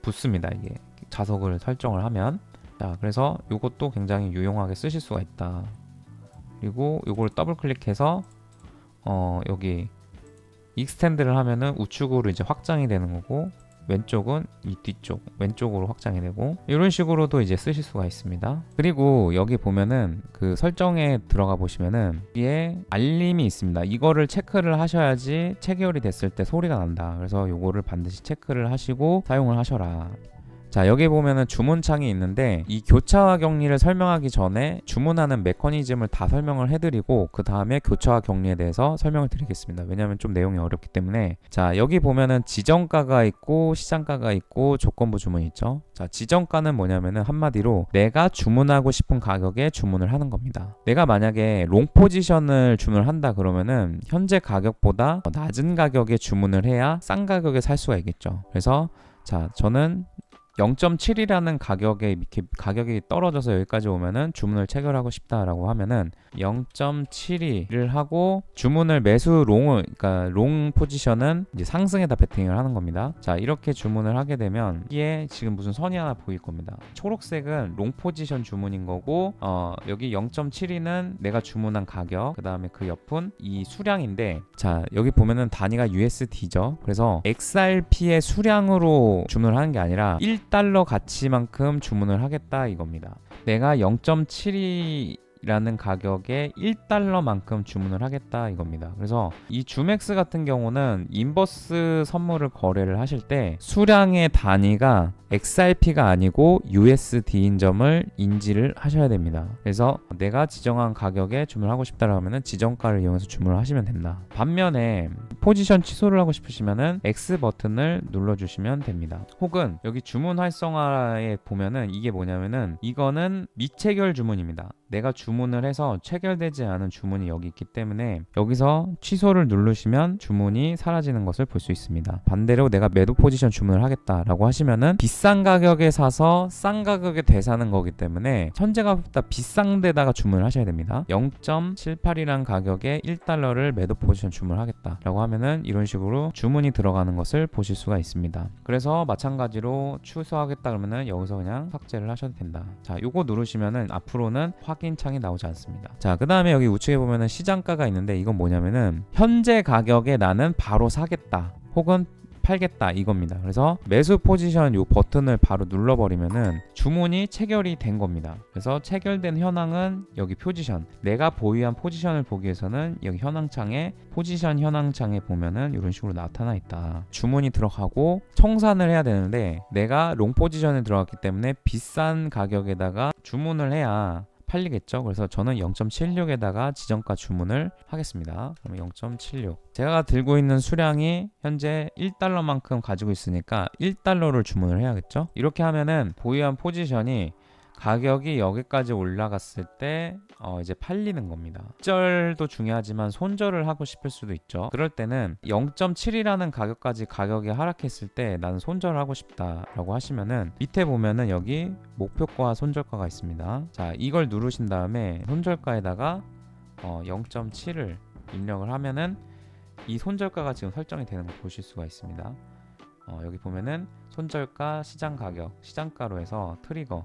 붙습니다. 이게 자석을 설정을 하면. 자, 그래서 이것도 굉장히 유용하게 쓰실 수가 있다. 그리고 이걸 더블 클릭해서 여기 익스텐드를 하면은 우측으로 이제 확장이 되는 거고, 왼쪽은 이 뒤쪽 왼쪽으로 확장이 되고, 이런 식으로도 이제 쓰실 수가 있습니다. 그리고 여기 보면은 그 설정에 들어가 보시면은 여기에 알림이 있습니다. 이거를 체크를 하셔야지 체결이 됐을 때 소리가 난다. 그래서 요거를 반드시 체크를 하시고 사용을 하셔라. 자, 여기 보면은 주문창이 있는데, 이 교차와 격리를 설명하기 전에 주문하는 메커니즘을 다 설명을 해드리고 그 다음에 교차와 격리에 대해서 설명을 드리겠습니다. 왜냐하면 좀 내용이 어렵기 때문에. 자, 여기 보면은 지정가가 있고 시장가가 있고 조건부 주문이 있죠. 자, 지정가는 뭐냐면은 한마디로 내가 주문하고 싶은 가격에 주문을 하는 겁니다. 내가 만약에 롱 포지션을 주문을 한다 그러면은 현재 가격보다 낮은 가격에 주문을 해야 싼 가격에 살 수가 있겠죠. 그래서 자, 저는 0.7이라는 가격에 이렇게 가격이 떨어져서 여기까지 오면은 주문을 체결하고 싶다라고 하면은 0.72를 하고 주문을 매수 롱을 그러니까 롱 포지션은 이제 상승에다 베팅을 하는 겁니다. 자, 이렇게 주문을 하게 되면 이게 지금 무슨 선이 하나 보일 겁니다. 초록색은 롱 포지션 주문인 거고 여기 0.72는 내가 주문한 가격, 그 다음에 그 옆은 이 수량인데, 자, 여기 보면은 단위가 USD죠. 그래서 XRP의 수량으로 주문을 하는 게 아니라 1달러 가치만큼 주문을 하겠다 이겁니다. 내가 0.72라는 가격에 1달러만큼 주문을 하겠다 이겁니다. 그래서 이 주맥스 같은 경우는 인버스 선물을 거래를 하실 때 수량의 단위가 XRP가 아니고 USD인 점을 인지를 하셔야 됩니다. 그래서 내가 지정한 가격에 주문을 하고 싶다라고 하면은 지정가를 이용해서 주문을 하시면 된다. 반면에 포지션 취소를 하고 싶으시면은 X 버튼을 눌러주시면 됩니다. 혹은 여기 주문 활성화에 보면은 이게 뭐냐면은 이거는 미체결 주문입니다. 내가 주문을 해서 체결되지 않은 주문이 여기 있기 때문에 여기서 취소를 누르시면 주문이 사라지는 것을 볼 수 있습니다. 반대로 내가 매도 포지션 주문을 하겠다라고 하시면은 비싼 가격에 사서 싼 가격에 되사는 거기 때문에 현재가보다 비싼 데다가 주문을 하셔야 됩니다. 0.78이란 가격에 1달러를 매도 포지션 주문을 하겠다라고 하면은 이런 식으로 주문이 들어가는 것을 보실 수가 있습니다. 그래서 마찬가지로 취소하겠다 그러면은 여기서 그냥 삭제를 하셔도 된다. 자, 요거 누르시면은 앞으로는 확인 창이 나오지 않습니다. 자, 그 다음에 여기 우측에 보면은 시장가가 있는데 이건 뭐냐면은 현재 가격에 나는 바로 사겠다 혹은 팔겠다 이겁니다. 그래서 매수 포지션 요 버튼을 바로 눌러버리면은 주문이 체결이 된 겁니다. 그래서 체결된 현황은 여기 포지션, 내가 보유한 포지션을 보기 위해서는 여기 현황창에 포지션 현황창에 보면은 이런 식으로 나타나 있다. 주문이 들어가고 청산을 해야 되는데 내가 롱 포지션에 들어갔기 때문에 비싼 가격에다가 주문을 해야 팔리겠죠. 그래서 저는 0.76에다가 지정가 주문을 하겠습니다. 그러면 0.76. 제가 들고 있는 수량이 현재 1달러만큼 가지고 있으니까 1달러를 주문을 해야겠죠. 이렇게 하면은 보유한 포지션이 가격이 여기까지 올라갔을 때 이제 팔리는 겁니다. 익절도 중요하지만 손절을 하고 싶을 수도 있죠. 그럴 때는 0.7이라는 가격까지 가격이 하락했을 때 나는 손절을 하고 싶다라고 하시면은 밑에 보면은 여기 목표가 손절가가 있습니다. 자, 이걸 누르신 다음에 손절가에다가 0.7을 입력을 하면은 이 손절가가 지금 설정이 되는 거 보실 수가 있습니다. 여기 보면은 손절가, 시장 가격, 시장가로 해서 트리거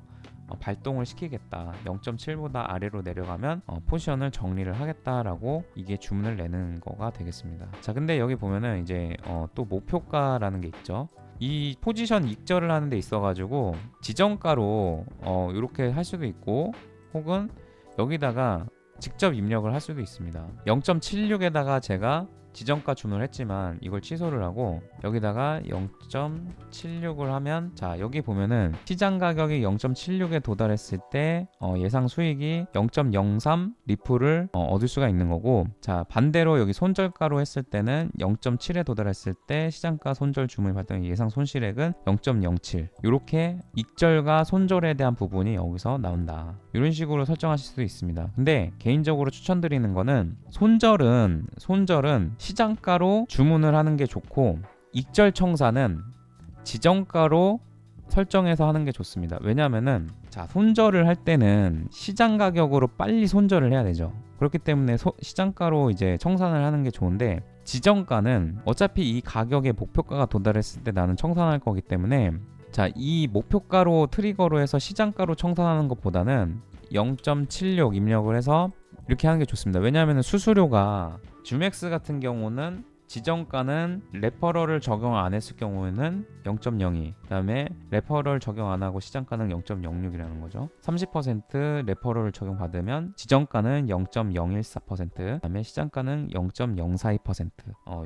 발동을 시키겠다. 0.7보다 아래로 내려가면 포지션을 정리를 하겠다라고 이게 주문을 내는 거가 되겠습니다. 자, 근데 여기 보면은 이제 또 목표가라는 게 있죠. 이 포지션 익절을 하는 데 있어가지고 지정가로 이렇게 할 수도 있고 혹은 여기다가 직접 입력을 할 수도 있습니다. 0.76에다가 제가 지정가 주문을 했지만 이걸 취소를 하고 여기다가 0.76을 하면, 자, 여기 보면은 시장 가격이 0.76에 도달했을 때 예상 수익이 0.03 리플을 얻을 수가 있는 거고, 자, 반대로 여기 손절가로 했을 때는 0.7에 도달했을 때 시장가 손절 주문 발동 예상 손실액은 0.07. 이렇게 익절과 손절에 대한 부분이 여기서 나온다. 이런 식으로 설정하실 수도 있습니다. 근데 개인적으로 추천드리는 거는 손절은 시장가로 주문을 하는 게 좋고 익절 청산은 지정가로 설정해서 하는 게 좋습니다. 왜냐하면은 자, 손절을 할 때는 시장 가격으로 빨리 손절을 해야 되죠. 그렇기 때문에 시장가로 이제 청산을 하는 게 좋은데 지정가는 어차피 이 가격의 목표가가 도달했을 때 나는 청산할 거기 때문에, 자, 이 목표가로 트리거로 해서 시장가로 청산하는 것보다는 0.76 입력을 해서 이렇게 하는 게 좋습니다. 왜냐하면 수수료가 주맥스 같은 경우는 지정가는 레퍼럴을 적용 안 했을 경우에는 0.02, 그 다음에 레퍼럴 적용 안 하고 시장가는 0.06이라는 거죠. 30% 레퍼럴을 적용받으면 지정가는 0.014%, 그 다음에 시장가는 0.042%.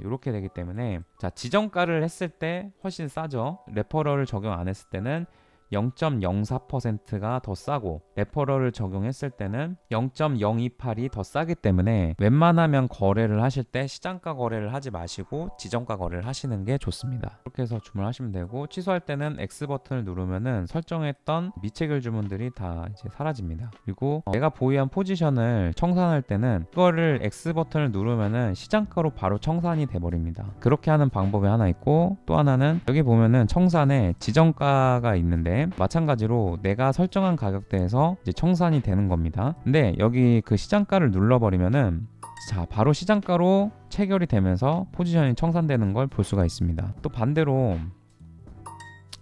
이렇게 되기 때문에, 자, 지정가를 했을 때 훨씬 싸죠. 레퍼럴을 적용 안 했을 때는 0.04%가 더 싸고 레퍼럴을 적용했을 때는 0.028이 더 싸기 때문에 웬만하면 거래를 하실 때 시장가 거래를 하지 마시고 지정가 거래를 하시는 게 좋습니다. 그렇게 해서 주문하시면 되고, 취소할 때는 X 버튼을 누르면은 설정했던 미체결 주문들이 다 이제 사라집니다. 그리고 내가 보유한 포지션을 청산할 때는 그거를 X 버튼을 누르면은 시장가로 바로 청산이 돼 버립니다. 그렇게 하는 방법이 하나 있고, 또 하나는 여기 보면은 청산에 지정가가 있는데 마찬가지로 내가 설정한 가격대에서 이제 청산이 되는 겁니다. 근데 여기 그 시장가를 눌러버리면은 자, 바로 시장가로 체결이 되면서 포지션이 청산되는 걸 볼 수가 있습니다. 또 반대로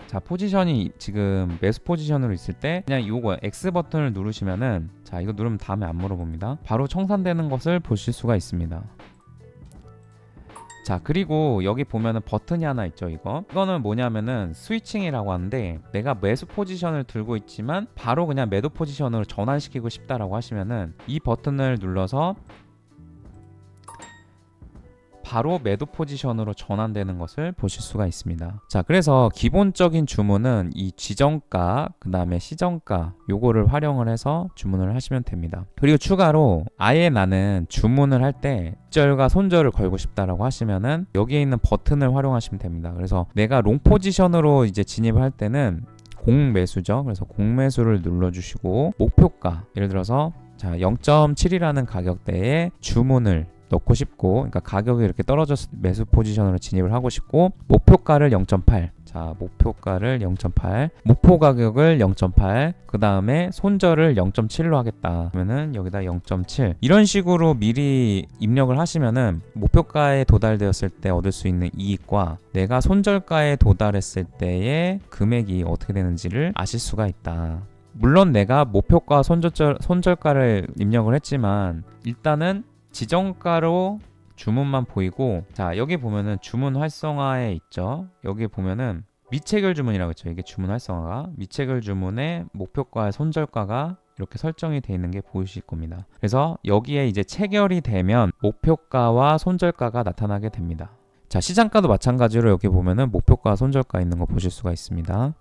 자, 포지션이 지금 매수 포지션으로 있을 때 그냥 요거 X 버튼을 누르시면은, 자, 이거 누르면 다음에 안 물어봅니다. 바로 청산되는 것을 보실 수가 있습니다. 자, 그리고 여기 보면은 버튼이 하나 있죠. 이거는 뭐냐면은 스위칭이라고 하는데, 내가 매수 포지션을 들고 있지만 바로 그냥 매도 포지션으로 전환시키고 싶다라고 하시면은 이 버튼을 눌러서 바로 매도 포지션으로 전환되는 것을 보실 수가 있습니다. 자, 그래서 기본적인 주문은 이 지정가, 그 다음에 시정가 요거를 활용을 해서 주문을 하시면 됩니다. 그리고 추가로 아예 나는 주문을 할 때 절과 손절을 걸고 싶다라고 하시면은 여기에 있는 버튼을 활용하시면 됩니다. 그래서 내가 롱 포지션으로 이제 진입을 할 때는 공매수죠. 그래서 공매수를 눌러주시고, 목표가 예를 들어서 자 0.7이라는 가격대에 주문을 넣고 싶고, 그러니까 가격이 이렇게 떨어져서 매수 포지션으로 진입을 하고 싶고, 목표가를 0.8, 자 목표가를 0.8, 목표 가격을 0.8, 그 다음에 손절을 0.7로 하겠다 그러면은 여기다 0.7, 이런 식으로 미리 입력을 하시면은 목표가에 도달되었을 때 얻을 수 있는 이익과 내가 손절가에 도달했을 때의 금액이 어떻게 되는지를 아실 수가 있다. 물론 내가 목표가 손절가를 입력을 했지만 일단은 지정가로 주문만 보이고, 자 여기 보면은 주문 활성화에 있죠. 여기 보면은 미체결 주문이라고 했죠. 이게 주문 활성화가 미체결 주문의 목표가 손절가가 이렇게 설정이 되어 있는 게 보이실 겁니다. 그래서 여기에 이제 체결이 되면 목표가와 손절가가 나타나게 됩니다. 자, 시장가도 마찬가지로 여기 보면은 목표가 손절가 있는 거 보실 수가 있습니다.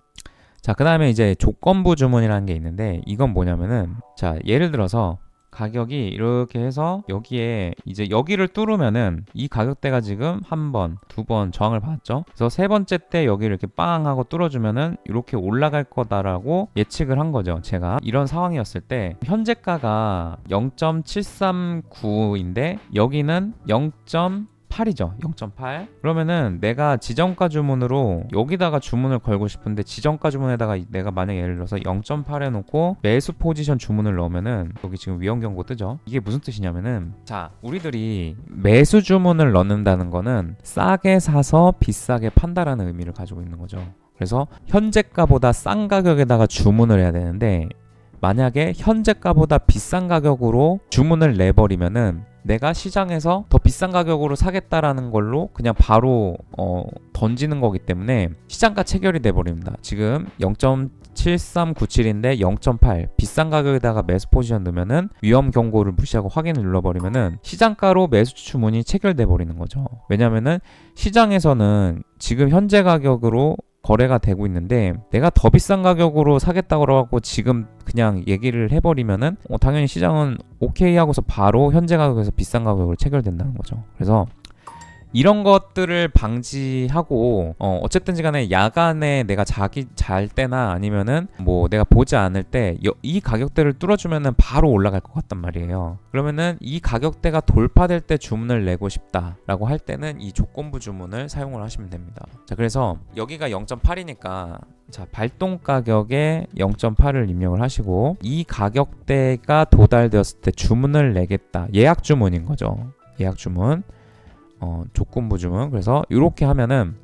자, 그 다음에 이제 조건부 주문이라는 게 있는데, 이건 뭐냐면은 자 예를 들어서 가격이 이렇게 해서 여기에 이제 여기를 뚫으면은 이 가격대가 지금 한 번, 두 번 저항을 받았죠. 그래서 세 번째 때 여기를 이렇게 빵 하고 뚫어주면은 이렇게 올라갈 거다라고 예측을 한 거죠. 제가 이런 상황이었을 때 현재가가 0.739인데 여기는 0.8이죠. 0.8. 그러면은 내가 지정가 주문으로 여기다가 주문을 걸고 싶은데, 지정가 주문에다가 내가 만약에 예를 들어서 0.8 해놓고 매수 포지션 주문을 넣으면은 여기 지금 위험 경고 뜨죠. 이게 무슨 뜻이냐면은, 자 우리들이 매수 주문을 넣는다는 거는 싸게 사서 비싸게 판다라는 의미를 가지고 있는 거죠. 그래서 현재가보다 싼 가격에다가 주문을 해야 되는데, 만약에 현재가보다 비싼 가격으로 주문을 내버리면은 내가 시장에서 더 비싼 가격으로 사겠다라는 걸로 그냥 바로 던지는 거기 때문에 시장가 체결이 돼버립니다. 지금 0.7397인데 0.8 비싼 가격에다가 매수 포지션 넣으면은 위험 경고를 무시하고 확인을 눌러버리면은 시장가로 매수 주문이 체결돼 버리는 거죠. 왜냐면은 시장에서는 지금 현재 가격으로 거래가 되고 있는데 내가 더 비싼 가격으로 사겠다고 하고 지금 그냥 얘기를 해버리면은 당연히 시장은 오케이 하고서 바로 현재 가격에서 비싼 가격으로 체결된다는 거죠. 그래서 이런 것들을 방지하고 어쨌든지 간에 야간에 내가 잘 때나 아니면은 뭐 내가 보지 않을 때 이 가격대를 뚫어주면은 바로 올라갈 것 같단 말이에요. 그러면은 이 가격대가 돌파될 때 주문을 내고 싶다라고 할 때는 이 조건부 주문을 사용을 하시면 됩니다. 자, 그래서 여기가 0.8이니까 자 발동 가격에 0.8을 입력을 하시고, 이 가격대가 도달되었을 때 주문을 내겠다, 예약 주문인 거죠. 예약 주문. 조건부 주문. 그래서 이렇게 하면은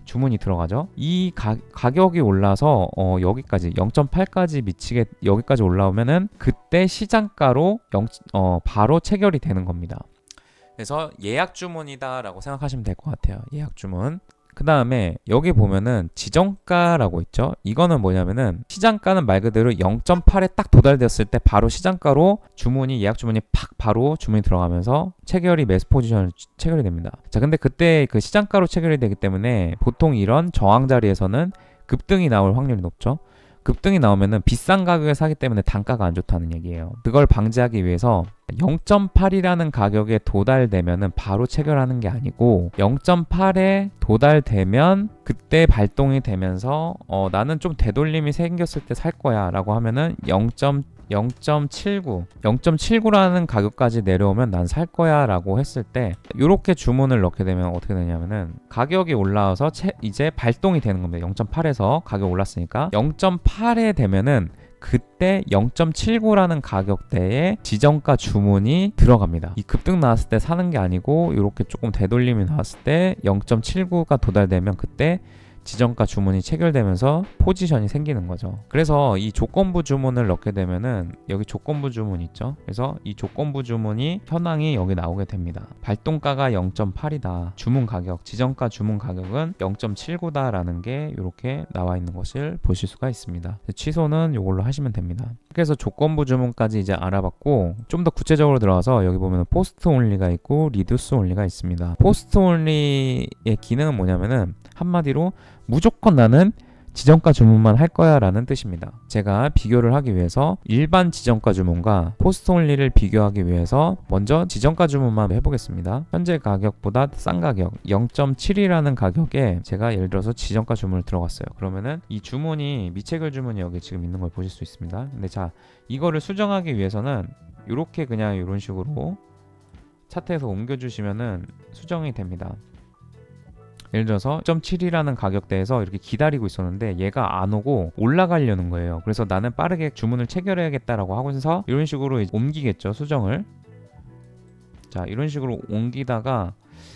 주문이 들어가죠. 이 가격이 올라서 여기까지 0.8까지 여기까지 올라오면은 그때 시장가로 바로 체결이 되는 겁니다. 그래서 예약 주문이다 라고 생각하시면 될 것 같아요. 예약 주문. 그 다음에 여기 보면은 지정가라고 있죠. 이거는 뭐냐면은 시장가는 말 그대로 0.8에 딱 도달되었을 때 바로 시장가로 예약 주문이 팍 바로 주문이 들어가면서 체결이 매수 포지션을 체결이 됩니다. 자, 근데 그때 그 시장가로 체결이 되기 때문에 보통 이런 저항 자리에서는 급등이 나올 확률이 높죠. 급등이 나오면은 비싼 가격에 사기 때문에 단가가 안 좋다는 얘기예요. 그걸 방지하기 위해서 0.8이라는 가격에 도달되면은 바로 체결하는 게 아니고 0.8에 도달되면 그때 발동이 되면서 나는 좀 되돌림이 생겼을 때 살 거야 라고 하면은 0.79라는 가격까지 내려오면 난 살 거야 라고 했을 때 이렇게 주문을 넣게 되면 어떻게 되냐면은 가격이 올라와서 이제 발동이 되는 겁니다. 0.8에서 가격 올랐으니까 0.8에 되면은 그때 0.79라는 가격대에 지정가 주문이 들어갑니다. 이 급등 나왔을 때 사는 게 아니고 이렇게 조금 되돌림이 나왔을 때 0.79가 도달되면 그때 지정가 주문이 체결되면서 포지션이 생기는 거죠. 그래서 이 조건부 주문을 넣게 되면은 여기 조건부 주문 있죠. 그래서 이 조건부 주문이 현황이 여기 나오게 됩니다. 발동가가 0.8이다. 주문 가격, 지정가 주문 가격은 0.79다라는 게 이렇게 나와 있는 것을 보실 수가 있습니다. 취소는 이걸로 하시면 됩니다. 그래서 조건부 주문까지 이제 알아봤고 좀 더 구체적으로 들어가서 여기 보면 포스트 온리가 있고 리듀스 온리가 있습니다. 포스트 온리의 기능은 뭐냐면은 한마디로 무조건 나는 지정가 주문만 할 거야 라는 뜻입니다. 제가 비교를 하기 위해서 일반 지정가 주문과 포스트 온리를 비교하기 위해서 먼저 지정가 주문만 해보겠습니다. 현재 가격보다 싼 가격 0.7이라는 가격에 제가 예를 들어서 지정가 주문을 들어갔어요. 그러면은 이 주문이 미체결 주문이 여기 지금 있는 걸 보실 수 있습니다. 근데 자, 이거를 수정하기 위해서는 이렇게 그냥 이런 식으로 차트에서 옮겨주시면은 수정이 됩니다. 예를 들어서 0.7이라는 가격대에서 이렇게 기다리고 있었는데 얘가 안 오고 올라가려는 거예요. 그래서 나는 빠르게 주문을 체결해야겠다라고 하고서 이런 식으로 옮기겠죠, 수정을. 자, 이런 식으로 옮기다가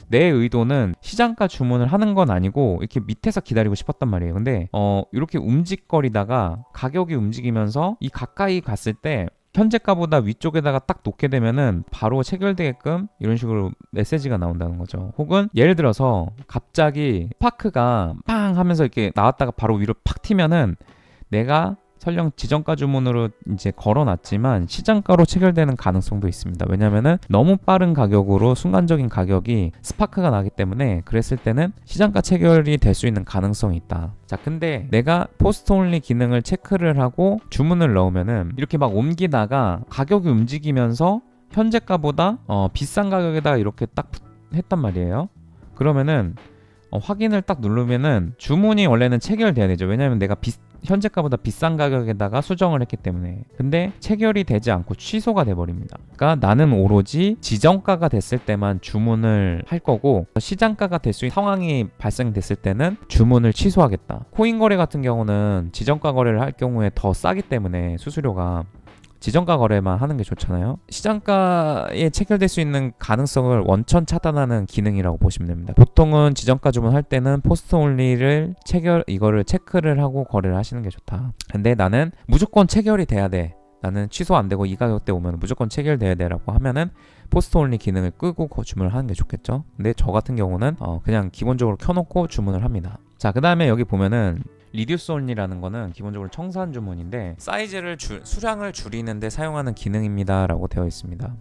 내 의도는 시장가 주문을 하는 건 아니고 이렇게 밑에서 기다리고 싶었단 말이에요. 근데 이렇게 움직거리다가 가격이 움직이면서 이 가까이 갔을 때 현재가보다 위쪽에다가 딱 놓게 되면은 바로 체결되게끔 이런 식으로 메시지가 나온다는 거죠. 혹은 예를 들어서 갑자기 스파크가 빵 하면서 이렇게 나왔다가 바로 위로 팍 튀면은 내가 설령 지정가 주문으로 이제 걸어놨지만 시장가로 체결되는 가능성도 있습니다. 왜냐면은 너무 빠른 가격으로 순간적인 가격이 스파크가 나기 때문에 그랬을 때는 시장가 체결이 될 수 있는 가능성이 있다. 자, 근데 내가 포스트 온리 기능을 체크를 하고 주문을 넣으면은 이렇게 막 옮기다가 가격이 움직이면서 현재가보다 비싼 가격에다가 이렇게 딱 했단 말이에요. 그러면은 확인을 딱 누르면은 주문이 원래는 체결돼야 되죠. 왜냐면 내가 현재가보다 비싼 가격에다가 수정을 했기 때문에. 근데 체결이 되지 않고 취소가 돼버립니다. 그러니까 나는 오로지 지정가가 됐을 때만 주문을 할 거고 시장가가 될 수 있는 상황이 발생됐을 때는 주문을 취소하겠다. 코인 거래 같은 경우는 지정가 거래를 할 경우에 더 싸기 때문에 수수료가 지정가 거래만 하는 게 좋잖아요. 시장가에 체결될 수 있는 가능성을 원천 차단하는 기능이라고 보시면 됩니다. 보통은 지정가 주문할 때는 포스트 온리를 이거를 체크를 하고 거래를 하시는 게 좋다. 근데 나는 무조건 체결이 돼야 돼. 나는 취소 안 되고 이 가격대 오면 무조건 체결돼야 돼 라고 하면은 포스트 온리 기능을 끄고 주문을 하는 게 좋겠죠. 근데 저 같은 경우는 그냥 기본적으로 켜놓고 주문을 합니다. 자, 그 다음에 여기 보면은 리듀스 온리라는 거는 기본적으로 청산 주문인데 사이즈를 수량을 줄이는 데 사용하는 기능입니다 라고 되어 있습니다.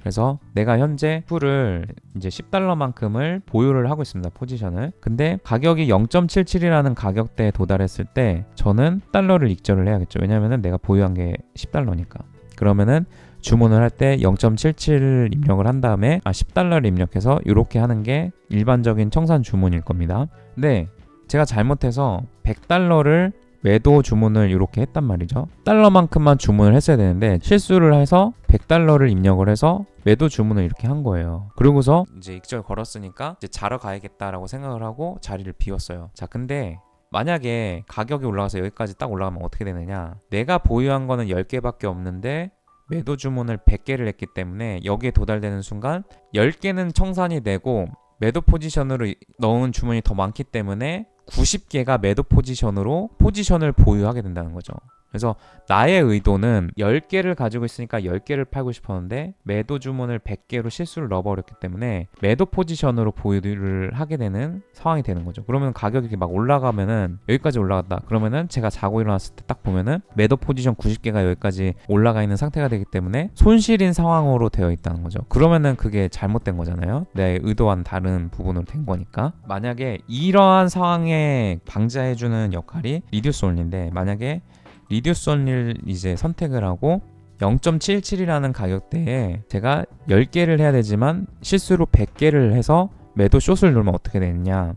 그래서 내가 현재 풀을 이제 $10만큼을 보유를 하고 있습니다. 포지션을. 근데 가격이 0.77이라는 가격대에 도달했을 때 저는 $를 익절을 해야겠죠. 왜냐면은 내가 보유한 게 $10니까. 그러면은 주문을 할 때 0.77을 입력을 한 다음에 $10를 입력해서 이렇게 하는 게 일반적인 청산 주문일 겁니다. 근데 제가 잘못해서 $100를 매도 주문을 이렇게 했단 말이죠. $만큼만 주문을 했어야 되는데 실수를 해서 $100를 입력을 해서 매도 주문을 이렇게 한 거예요. 그러고서 이제 익절 걸었으니까 이제 자러 가야겠다라고 생각을 하고 자리를 비웠어요. 자, 근데 만약에 가격이 올라가서 여기까지 딱 올라가면 어떻게 되느냐? 내가 보유한 거는 10개밖에 없는데 매도 주문을 100개를 했기 때문에 여기에 도달되는 순간 10개는 청산이 되고 매도 포지션으로 넣은 주문이 더 많기 때문에 90개가 매도 포지션으로 포지션을 보유하게 된다는 거죠. 그래서 나의 의도는 10개를 가지고 있으니까 10개를 팔고 싶었는데 매도 주문을 100개로 실수를 넣어버렸기 때문에 매도 포지션으로 보유를 하게 되는 상황이 되는 거죠. 그러면 가격이 이렇게 막 올라가면은 여기까지 올라갔다. 그러면은 제가 자고 일어났을 때 딱 보면은 매도 포지션 90개가 여기까지 올라가 있는 상태가 되기 때문에 손실인 상황으로 되어 있다는 거죠. 그러면은 그게 잘못된 거잖아요. 내 의도와는 다른 부분으로 된 거니까. 만약에 이러한 상황에 방지해주는 역할이 리듀스 온리인데 만약에 리듀스 온리를 이제 선택을 하고 0.77이라는 가격대에 제가 10개를 해야 되지만 실수로 100개를 해서 매도 숏을 누르면 어떻게 되느냐.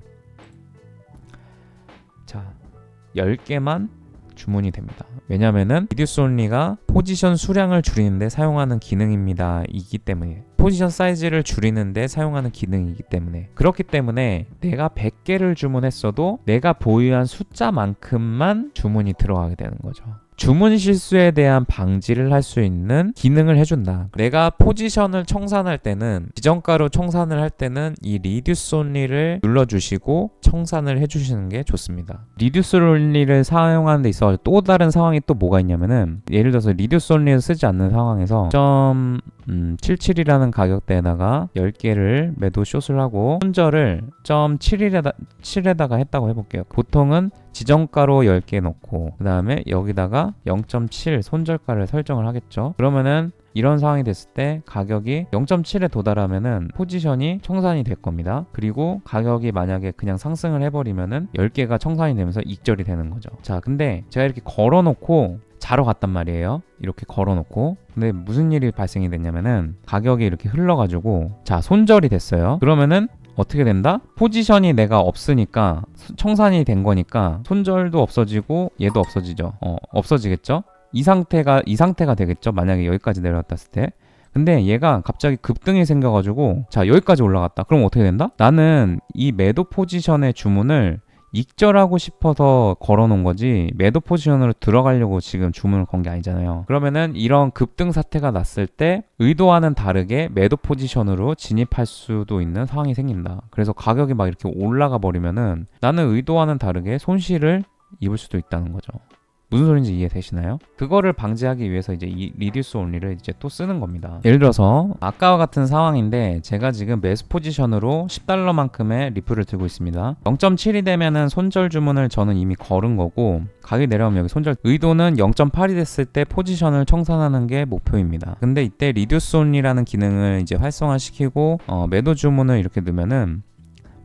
자, 10개만 주문이 됩니다. 왜냐면은 리듀스 온리가 포지션 수량을 줄이는데 사용하는 기능입니다. 이기 때문에 포지션 사이즈를 줄이는데 사용하는 기능이기 때문에 그렇기 때문에 내가 100개를 주문했어도 내가 보유한 숫자만큼만 주문이 들어가게 되는 거죠. 주문 실수에 대한 방지를 할 수 있는 기능을 해준다. 내가 포지션을 청산할 때는 지정가로 청산을 할 때는 이 리듀스 온리를 눌러주시고 청산을 해주시는 게 좋습니다. 리듀스 온리를 사용하는 데 있어 또 다른 상황이 또 뭐가 있냐면은 예를 들어서 리듀스 온리를 쓰지 않는 상황에서 0.77이라는 가격대에다가 10개를 매도 숏을 하고 손절을 0.7에다가 했다고 해볼게요. 보통은 지정가로 10개 넣고 그 다음에 여기다가 0.7 손절가를 설정을 하겠죠. 그러면은 이런 상황이 됐을 때 가격이 0.7에 도달하면은 포지션이 청산이 될 겁니다. 그리고 가격이 만약에 그냥 상승을 해버리면은 10개가 청산이 되면서 익절이 되는 거죠. 자, 근데 제가 이렇게 걸어놓고 자러 갔단 말이에요. 이렇게 걸어놓고. 근데 무슨 일이 발생이 됐냐면은 가격이 이렇게 흘러가지고 자, 손절이 됐어요. 그러면은 어떻게 된다? 포지션이 내가 없으니까 청산이 된 거니까 손절도 없어지고 얘도 없어지죠. 없어지겠죠? 이 상태가 되겠죠. 만약에 여기까지 내려왔다 때. 근데 얘가 갑자기 급등이 생겨가지고 자, 여기까지 올라갔다. 그럼 어떻게 된다? 나는 이 매도 포지션의 주문을 익절하고 싶어서 걸어놓은 거지 매도 포지션으로 들어가려고 지금 주문을 건 게 아니잖아요. 그러면은 이런 급등 사태가 났을 때 의도와는 다르게 매도 포지션으로 진입할 수도 있는 상황이 생긴다. 그래서 가격이 막 이렇게 올라가 버리면은 나는 의도와는 다르게 손실을 입을 수도 있다는 거죠. 무슨 소리인지 이해되시나요? 그거를 방지하기 위해서 이제 이 리듀스 온리를 이제 또 쓰는 겁니다. 예를 들어서 아까와 같은 상황인데 제가 지금 매수 포지션으로 $10만큼의 리플을 들고 있습니다. 0.7이 되면은 손절 주문을 저는 이미 걸은 거고 가격이 내려오면 여기 손절 의도는 0.8이 됐을 때 포지션을 청산하는 게 목표입니다. 근데 이때 리듀스 온리라는 기능을 이제 활성화시키고 매도 주문을 이렇게 넣으면은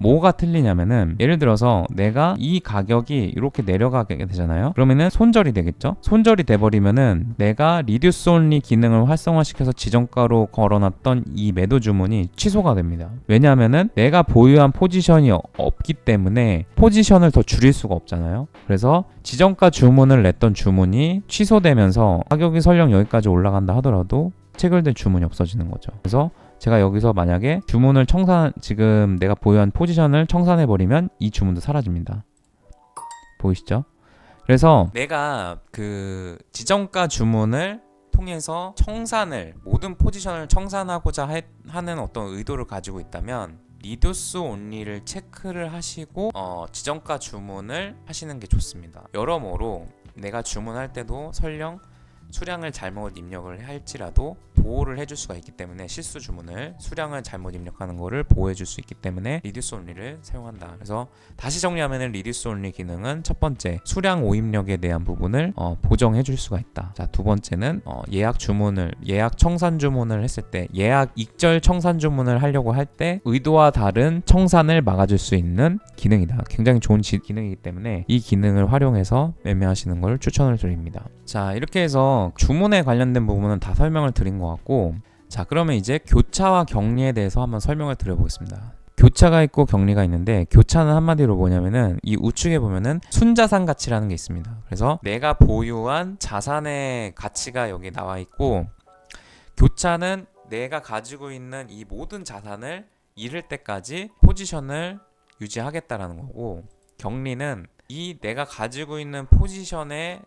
뭐가 틀리냐면은 예를 들어서 내가 이 가격이 이렇게 내려가게 되잖아요. 그러면은 손절이 되겠죠. 손절이 돼버리면은 내가 리듀스 온리 기능을 활성화시켜서 지정가로 걸어놨던 이 매도 주문이 취소가 됩니다. 왜냐하면은 내가 보유한 포지션이 없기 때문에 포지션을 더 줄일 수가 없잖아요. 그래서 지정가 주문을 냈던 주문이 취소되면서 가격이 설령 여기까지 올라간다 하더라도 체결된 주문이 없어지는 거죠. 그래서 제가 여기서 만약에 주문을 지금 내가 보유한 포지션을 청산해버리면 이 주문도 사라집니다. 보이시죠? 그래서 내가 그 지정가 주문을 통해서 모든 포지션을 청산하고자 하는 어떤 의도를 가지고 있다면 리듀스 온리를 체크를 하시고 지정가 주문을 하시는 게 좋습니다. 여러모로 내가 주문할 때도 설령 수량을 잘못 입력을 할지라도 보호를 해줄 수가 있기 때문에 실수 주문을 수량을 잘못 입력하는 거를 보호해 줄 수 있기 때문에 리듀스 온리를 사용한다. 그래서 다시 정리하면은 리듀스 온리 기능은 첫 번째 수량 오입력에 대한 부분을 보정해 줄 수가 있다. 자, 두 번째는 예약 청산 주문을 했을 때 예약 익절 청산 주문을 하려고 할 때 의도와 다른 청산을 막아줄 수 있는 기능이다. 굉장히 좋은 기능이기 때문에 이 기능을 활용해서 매매하시는 걸 추천을 드립니다. 자, 이렇게 해서 주문에 관련된 부분은 다 설명을 드린 것 같고, 자, 그러면 이제 교차와 격리에 대해서 한번 설명을 드려보겠습니다. 교차가 있고 격리가 있는데, 교차는 한마디로 뭐냐면은 이 우측에 보면은 순자산 가치라는 게 있습니다. 그래서 내가 보유한 자산의 가치가 여기 나와 있고, 교차는 내가 가지고 있는 이 모든 자산을 잃을 때까지 포지션을 유지하겠다라는 거고, 격리는 이 내가 가지고 있는 포지션의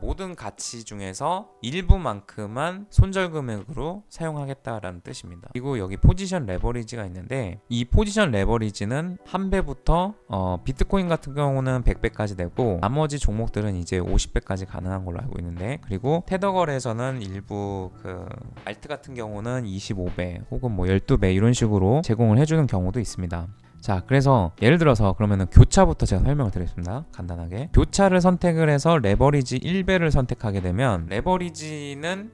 모든 가치 중에서 일부만큼만 손절 금액으로 사용하겠다라는 뜻입니다. 그리고 여기 포지션 레버리지가 있는데 이 포지션 레버리지는 한 배부터 비트코인 같은 경우는 100배까지 되고 나머지 종목들은 이제 50배까지 가능한 걸로 알고 있는데, 그리고 테더 거래에서는 일부 그 알트 같은 경우는 25배 혹은 뭐 12배 이런 식으로 제공을 해주는 경우도 있습니다. 자, 그래서 예를 들어서 그러면은 교차부터 제가 설명을 드리겠습니다. 간단하게. 교차를 선택을 해서 레버리지 1배를 선택하게 되면 레버리지는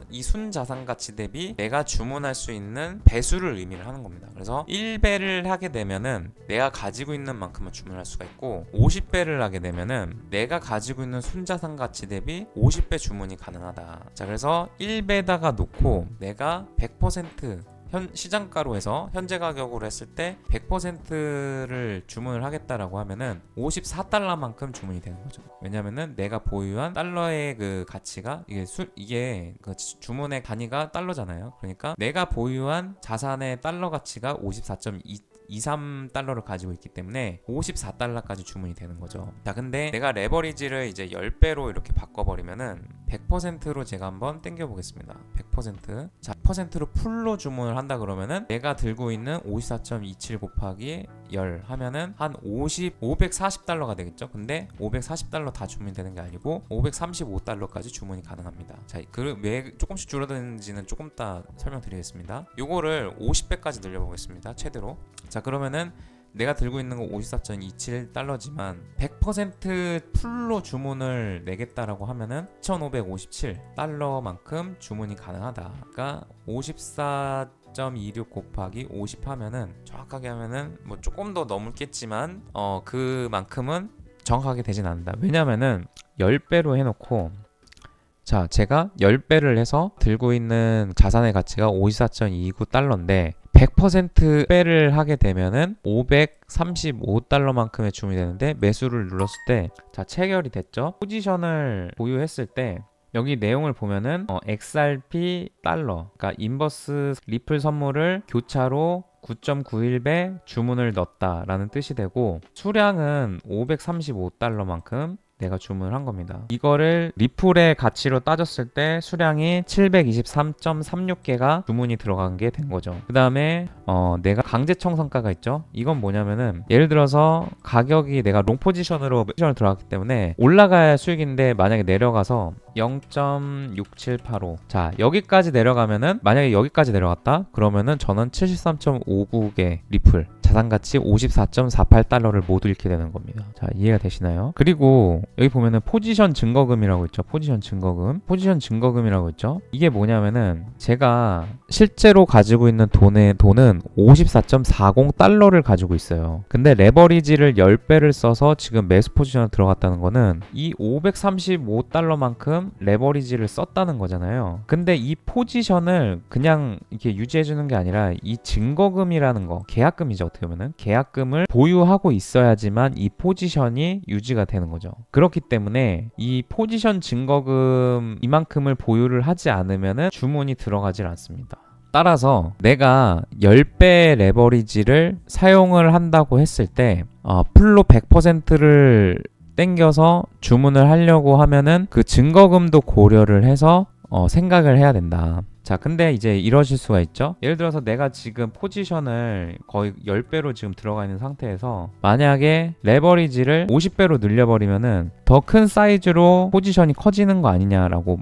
이 순자산 가치 대비 내가 주문할 수 있는 배수를 의미를 하는 겁니다. 그래서 1배를 하게 되면은 내가 가지고 있는 만큼만 주문할 수가 있고 50배를 하게 되면은 내가 가지고 있는 순자산 가치 대비 50배 주문이 가능하다. 자, 그래서 1배에다가 놓고 내가 100% 시장가로 해서 현재 가격으로 했을 때 100%를 주문을 하겠다라고 하면은 54달러만큼 주문이 되는 거죠. 왜냐면은 내가 보유한 달러의 그 가치가 이게 그 주문의 단위가 달러잖아요. 그러니까 내가 보유한 자산의 달러 가치가 54.23달러를 가지고 있기 때문에 54달러까지 주문이 되는 거죠. 자, 근데 내가 레버리지를 이제 10배로 이렇게 바꿔버리면은 100%로 제가 한번 땡겨 보겠습니다. 100%. 자, 100%로 풀로 주문을 한다 그러면은 내가 들고 있는 54.27 곱하기 10 하면은 한 540달러가 되겠죠. 근데 540달러 다 주문이 되는 게 아니고 535달러까지 주문이 가능합니다. 자, 왜 조금씩 줄어드는지는 조금 이따 설명드리겠습니다. 요거를 50배까지 늘려보겠습니다. 최대로. 자, 그러면은 내가 들고 있는 거 54.27달러지만 100% 풀로 주문을 내겠다라고 하면은 1557달러만큼 주문이 가능하다. 그러니까 54.26 곱하기 50 하면은 정확하게 하면은 뭐 조금 더 넘겠지만 그만큼은 정확하게 되진 않는다. 왜냐면은 10배로 해놓고 자, 제가 10배를 해서 들고 있는 자산의 가치가 54.29달러인데 100% 배를 하게 되면은 535달러만큼의 주문이 되는데 매수를 눌렀을 때 자, 체결이 됐죠. 포지션을 보유했을 때 여기 내용을 보면은 XRP 달러, 그러니까 인버스 리플 선물을 교차로 9.91배 주문을 넣었다라는 뜻이 되고 수량은 535달러만큼 내가 주문을 한 겁니다. 이거를 리플의 가치로 따졌을 때 수량이 723.36개가 주문이 들어간 게 된 거죠. 그 다음에 내가 강제 청산가가 있죠. 이건 뭐냐면은 예를 들어서 가격이 내가 롱 포지션으로 들어갔기 때문에 올라가야 할 수익인데 만약에 내려가서 0.6785 자, 여기까지 내려가면은 만약에 여기까지 내려갔다 그러면은 저는 73.59개 리플 자산가치 54.48달러를 모두 잃게 되는 겁니다. 자, 이해가 되시나요? 그리고 여기 보면은 포지션 증거금이라고 있죠. 포지션 증거금이라고 있죠. 이게 뭐냐면은 제가 실제로 가지고 있는 돈은 54.40달러를 가지고 있어요. 근데 레버리지를 10배를 써서 지금 매수 포지션에 들어갔다는 거는 이 535달러만큼 레버리지를 썼다는 거잖아요. 근데 이 포지션을 그냥 이렇게 유지해주는 게 아니라 이 증거금이라는 거, 계약금이죠. 어떻게 보면은 계약금을 보유하고 있어야지만 이 포지션이 유지가 되는 거죠. 그렇기 때문에 이 포지션 증거금 이만큼을 보유를 하지 않으면은 주문이 들어가질 않습니다. 따라서 내가 10배 레버리지를 사용을 한다고 했을 때 풀로 100%를 땡겨서 주문을 하려고 하면은 그 증거금도 고려를 해서 생각을 해야 된다. 자, 근데 이제 이러실 수가 있죠. 예를 들어서 내가 지금 포지션을 거의 10배로 지금 들어가 있는 상태에서 만약에 레버리지를 50배로 늘려버리면은 더 큰 사이즈로 포지션이 커지는 거 아니냐라고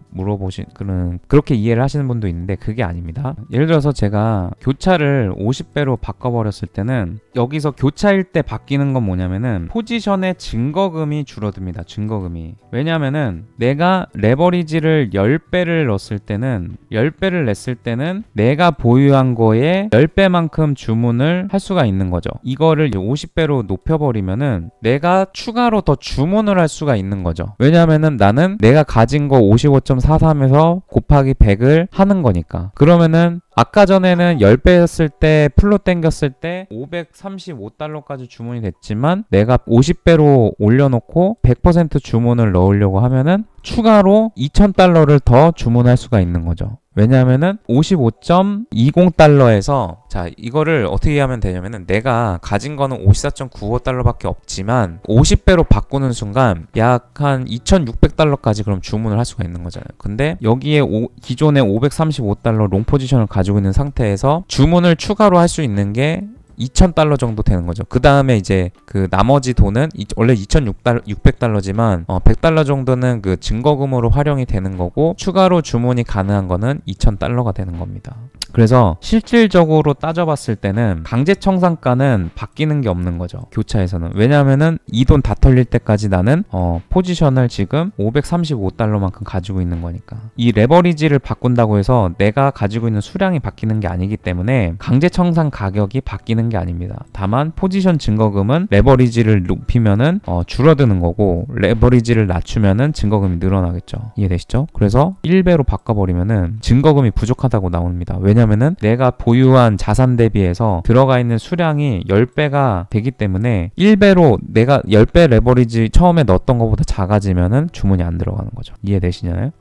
그렇게 이해를 하시는 분도 있는데 그게 아닙니다. 예를 들어서 제가 교차를 50배로 바꿔버렸을 때는 여기서 교차일 때 바뀌는 건 뭐냐면은 포지션의 증거금이 줄어듭니다. 증거금이. 왜냐면은 내가 레버리지를 10배를 넣었을 때는 10배를 냈을 때는 내가 보유한 거에 10배만큼 주문을 할 수가 있는 거죠. 이거를 50배로 높여버리면은 내가 추가로 더 주문을 할 수가 있는 거죠. 왜냐면은 나는 내가 가진 거 55.43에서 곱하기 100을 하는 거니까. 그러면은 아까 전에는 10배 했을 때 풀로 땡겼을 때 535달러까지 주문이 됐지만 내가 50배로 올려놓고 100% 주문을 넣으려고 하면은 추가로 2000달러를 더 주문할 수가 있는 거죠. 왜냐하면은 55.20달러에서 자, 이거를 어떻게 하면 되냐면은 내가 가진 거는 54.95달러밖에 없지만 50배로 바꾸는 순간 약 한 2600달러까지 그럼 주문을 할 수가 있는 거잖아요. 근데 여기에 기존에 535달러 롱 포지션을 가지고 있는 상태에서 주문을 추가로 할 수 있는 게 2000달러 정도 되는 거죠. 그 다음에 이제 그 나머지 돈은 원래 2600달러지만 100달러 정도는 그 증거금으로 활용이 되는 거고 추가로 주문이 가능한 거는 2000달러가 되는 겁니다. 그래서 실질적으로 따져봤을 때는 강제청산가는 바뀌는 게 없는 거죠. 교차에서는. 왜냐하면은 이 돈 다 털릴 때까지 나는 포지션을 지금 535달러만큼 가지고 있는 거니까. 이 레버리지를 바꾼다고 해서 내가 가지고 있는 수량이 바뀌는 게 아니기 때문에 강제청산 가격이 바뀌는 게 아닙니다. 다만 포지션 증거금은 레버리지를 높이면은 줄어드는 거고, 레버리지를 낮추면은 증거금이 늘어나겠죠. 이해되시죠? 그래서 1배로 바꿔버리면은 증거금이 부족하다고 나옵니다. 왜냐면은 내가 보유한 자산 대비해서 들어가 있는 수량이 10배가 되기 때문에 1배로 내가 10배 레버리지 처음에 넣었던 것보다 작아지면은 주문이 안 들어가는 거죠. 이해되시나요?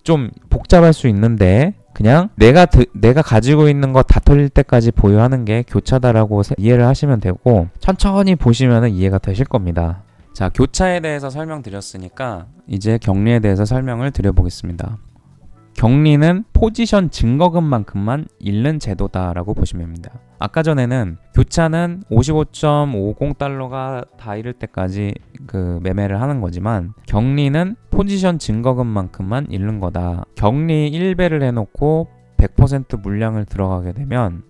좀 복잡할 수 있는데 그냥 내가 가지고 있는 거 다 털릴 때까지 보유하는 게 교차다라고 이해를 하시면 되고, 천천히 보시면은 이해가 되실 겁니다. 자, 교차에 대해서 설명드렸으니까 이제 격리에 대해서 설명을 드려보겠습니다. 격리는 포지션 증거금만큼만 잃는 제도다라고 보시면 됩니다. 아까 전에는 교차는 55.50달러가 다 잃을 때까지 그 매매를 하는 거지만, 격리는 포지션 증거금만큼만 잃는 거다. 격리 1배를 해놓고 100% 물량을 들어가게 되면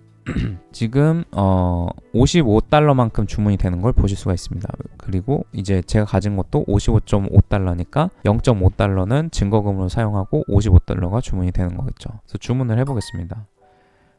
지금 55달러만큼 주문이 되는 걸 보실 수가 있습니다. 그리고 이제 제가 가진 것도 55.5달러니까 0.5달러는 증거금으로 사용하고 55달러가 주문이 되는 거겠죠. 그래서 주문을 해보겠습니다.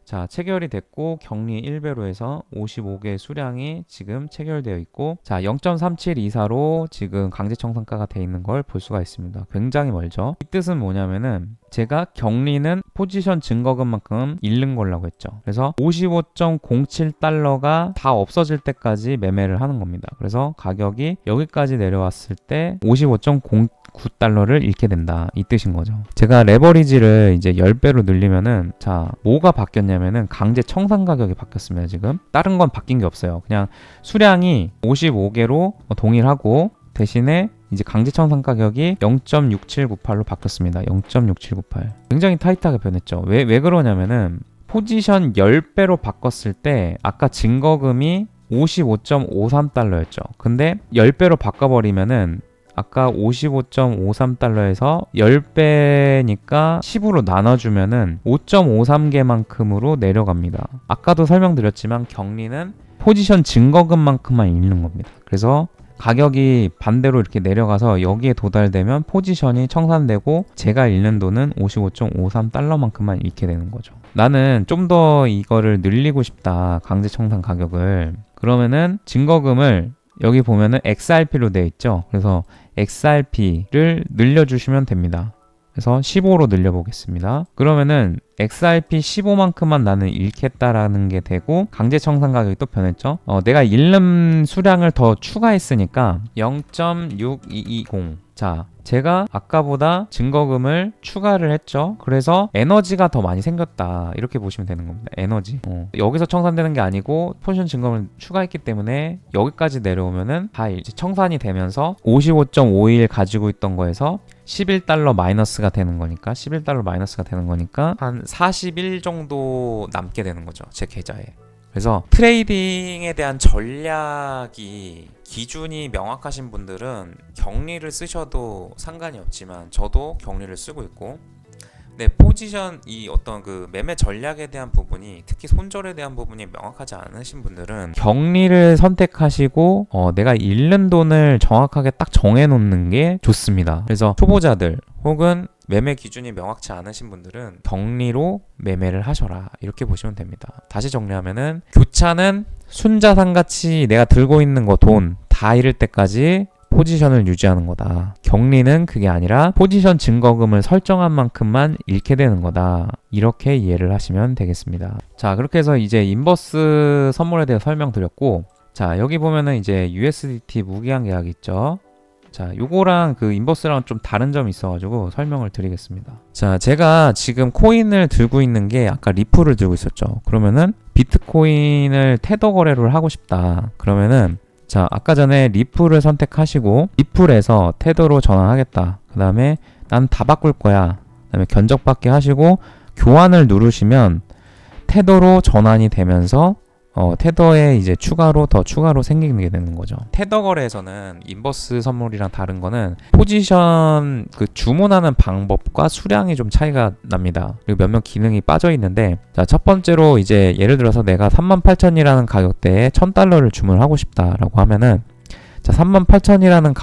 자, 체결이 됐고 격리 1배로 해서 55개의 수량이 지금 체결되어 있고, 자, 0.3724로 지금 강제청산가가 되어 있는 걸 볼 수가 있습니다. 굉장히 멀죠. 이 뜻은 뭐냐면은 제가 격리는 포지션 증거금만큼 잃는 걸라고 했죠. 그래서 55.07달러가 다 없어질 때까지 매매를 하는 겁니다. 그래서 가격이 여기까지 내려왔을 때 55.09달러를 잃게 된다, 이 뜻인 거죠. 제가 레버리지를 이제 10배로 늘리면은, 자, 뭐가 바뀌었냐면은 강제 청산 가격이 바뀌었습니다. 지금 다른 건 바뀐 게 없어요. 그냥 수량이 55개로 동일하고, 대신에 이제 강제 청산 가격이 0.6798로 바뀌었습니다. 0.6798. 굉장히 타이트하게 변했죠. 왜 그러냐면은 포지션 10배로 바꿨을 때 아까 증거금이 55.53달러였죠. 근데 10배로 바꿔버리면은 아까 55.53달러에서 10배니까 10으로 나눠주면은 5.53개만큼으로 내려갑니다. 아까도 설명드렸지만 격리는 포지션 증거금만큼만 잃는 겁니다. 그래서 가격이 반대로 이렇게 내려가서 여기에 도달되면 포지션이 청산되고 제가 잃는 돈은 55.53달러만큼만 잃게 되는 거죠. 나는 좀 더 이거를 늘리고 싶다, 강제 청산 가격을. 그러면은 증거금을 여기 보면은 XRP로 되어 있죠. 그래서 XRP를 늘려주시면 됩니다. 그래서 15로 늘려보겠습니다. 그러면은 XRP 15만큼만 나는 잃겠다라는 게 되고, 강제 청산 가격이 또 변했죠. 내가 잃는 수량을 더 추가했으니까 0.6220. 자, 제가 아까보다 증거금을 추가를 했죠. 그래서 에너지가 더 많이 생겼다, 이렇게 보시면 되는 겁니다. 에너지. 여기서 청산되는 게 아니고 포지션 증거금을 추가했기 때문에 여기까지 내려오면은 다 이제 청산이 되면서 55.51 가지고 있던 거에서 11달러 마이너스가 되는 거니까, 11달러 마이너스가 되는 거니까 한 41 정도 남게 되는 거죠, 제 계좌에. 그래서 트레이딩에 대한 전략이 기준이 명확하신 분들은 격리를 쓰셔도 상관이 없지만, 저도 격리를 쓰고 있고, 네, 포지션, 이 어떤 그 매매 전략에 대한 부분이, 특히 손절에 대한 부분이 명확하지 않으신 분들은 격리를 선택하시고 내가 잃는 돈을 정확하게 딱 정해놓는 게 좋습니다. 그래서 초보자들 혹은 매매 기준이 명확치 않으신 분들은 격리로 매매를 하셔라, 이렇게 보시면 됩니다. 다시 정리하면은, 교차는 순자산같이 내가 들고 있는 거 돈 다 잃을 때까지 포지션을 유지하는 거다. 격리는 그게 아니라 포지션 증거금을 설정한 만큼만 잃게 되는 거다, 이렇게 이해를 하시면 되겠습니다. 자, 그렇게 해서 이제 인버스 선물에 대해 설명드렸고, 자, 여기 보면은 이제 USDT 무기한 계약 있죠. 자, 요거랑 그 인버스랑 좀 다른 점이 있어가지고 설명을 드리겠습니다. 자, 제가 지금 코인을 들고 있는 게 아까 리플을 들고 있었죠. 그러면은 비트코인을 테더 거래를 하고 싶다. 그러면은, 자, 아까 전에 리플을 선택하시고 리플에서 테더로 전환하겠다. 그 다음에 난 다 바꿀 거야. 그 다음에 견적받기 하시고 교환을 누르시면 테더로 전환이 되면서 테더에 이제 더 추가로 생기게 되는 거죠. 테더 거래에서는 인버스 선물이랑 다른 거는 포지션 그 주문하는 방법과 수량이 좀 차이가 납니다. 그리고 몇몇 기능이 빠져 있는데, 자, 첫 번째로 이제 예를 들어서 내가 38,000이라는 가격대에 $1,000를 주문하고 싶다라고 하면은, 자, 38,000이라는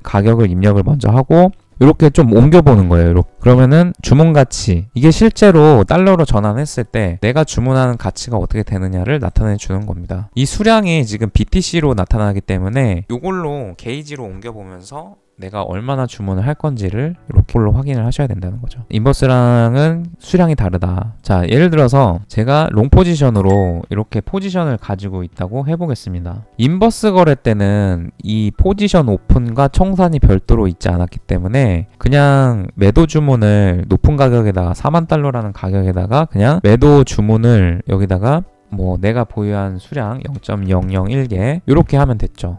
가격을 입력을 먼저 하고 이렇게 좀 옮겨보는 거예요. 이렇게. 그러면은 주문 가치, 이게 실제로 달러로 전환했을 때 내가 주문하는 가치가 어떻게 되느냐를 나타내 주는 겁니다. 이 수량이 지금 BTC로 나타나기 때문에 이걸로 게이지로 옮겨보면서 내가 얼마나 주문을 할 건지를 이렇게로 확인을 하셔야 된다는 거죠. 인버스랑은 수량이 다르다. 자, 예를 들어서 제가 롱 포지션으로 이렇게 포지션을 가지고 있다고 해보겠습니다. 인버스 거래 때는 이 포지션 오픈과 청산이 별도로 있지 않았기 때문에 그냥 매도 주문을 높은 가격에다가 $40,000라는 가격에다가 그냥 매도 주문을 여기다가 뭐 내가 보유한 수량 0.001개 이렇게 하면 됐죠.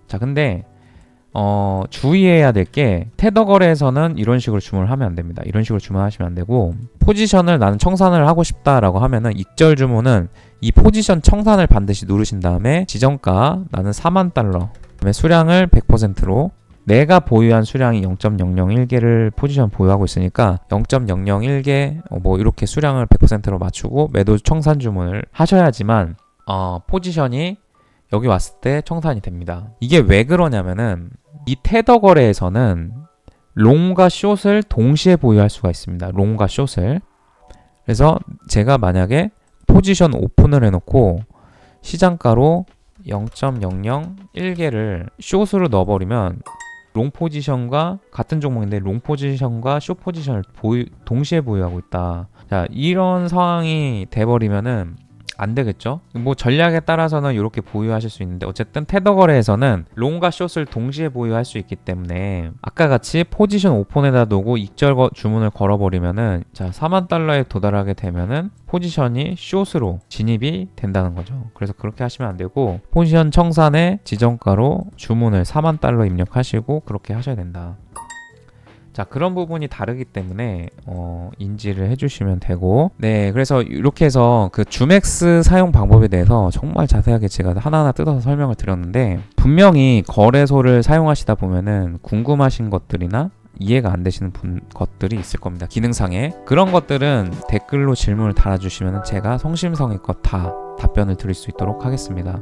자, 근데 주의해야 될 게 테더 거래에서는 이런 식으로 주문을 하면 안 됩니다. 이런 식으로 주문하시면 안 되고, 포지션을 나는 청산을 하고 싶다라고 하면은 익절 주문은 이 포지션 청산을 반드시 누르신 다음에 지정가 나는 $40,000, 그다음에 수량을 100%로 내가 보유한 수량이 0.001개를 포지션 보유하고 있으니까 0.001개 뭐 이렇게 수량을 100%로 맞추고 매도 청산 주문을 하셔야지만 포지션이 여기 왔을 때 청산이 됩니다. 이게 왜 그러냐면은 이 테더 거래에서는 롱과 숏을 동시에 보유할 수가 있습니다. 롱과 숏을. 그래서 제가 만약에 포지션 오픈을 해놓고 시장가로 0.001개를 숏으로 넣어버리면 롱 포지션과 같은 종목인데 롱 포지션과 숏 포지션을 동시에 보유하고 있다. 자, 이런 상황이 돼버리면은 안 되겠죠? 뭐 전략에 따라서는 이렇게 보유하실 수 있는데, 어쨌든 테더 거래에서는 롱과 숏을 동시에 보유할 수 있기 때문에 아까 같이 포지션 오픈에다 놓고 익절 주문을 걸어버리면은, 자, $40,000에 도달하게 되면은 포지션이 숏으로 진입이 된다는 거죠. 그래서 그렇게 하시면 안 되고 포지션 청산에 지정가로 주문을 $40,000 입력하시고 그렇게 하셔야 된다. 자, 그런 부분이 다르기 때문에 인지를 해주시면 되고, 네, 그래서 이렇게 해서 그 주맥스 사용 방법에 대해서 정말 자세하게 제가 하나하나 뜯어서 설명을 드렸는데, 분명히 거래소를 사용하시다 보면은 궁금하신 것들이나 이해가 안 되시는 것들이 있을 겁니다. 기능상에. 그런 것들은 댓글로 질문을 달아주시면 제가 성심성의껏 다 답변을 드릴 수 있도록 하겠습니다.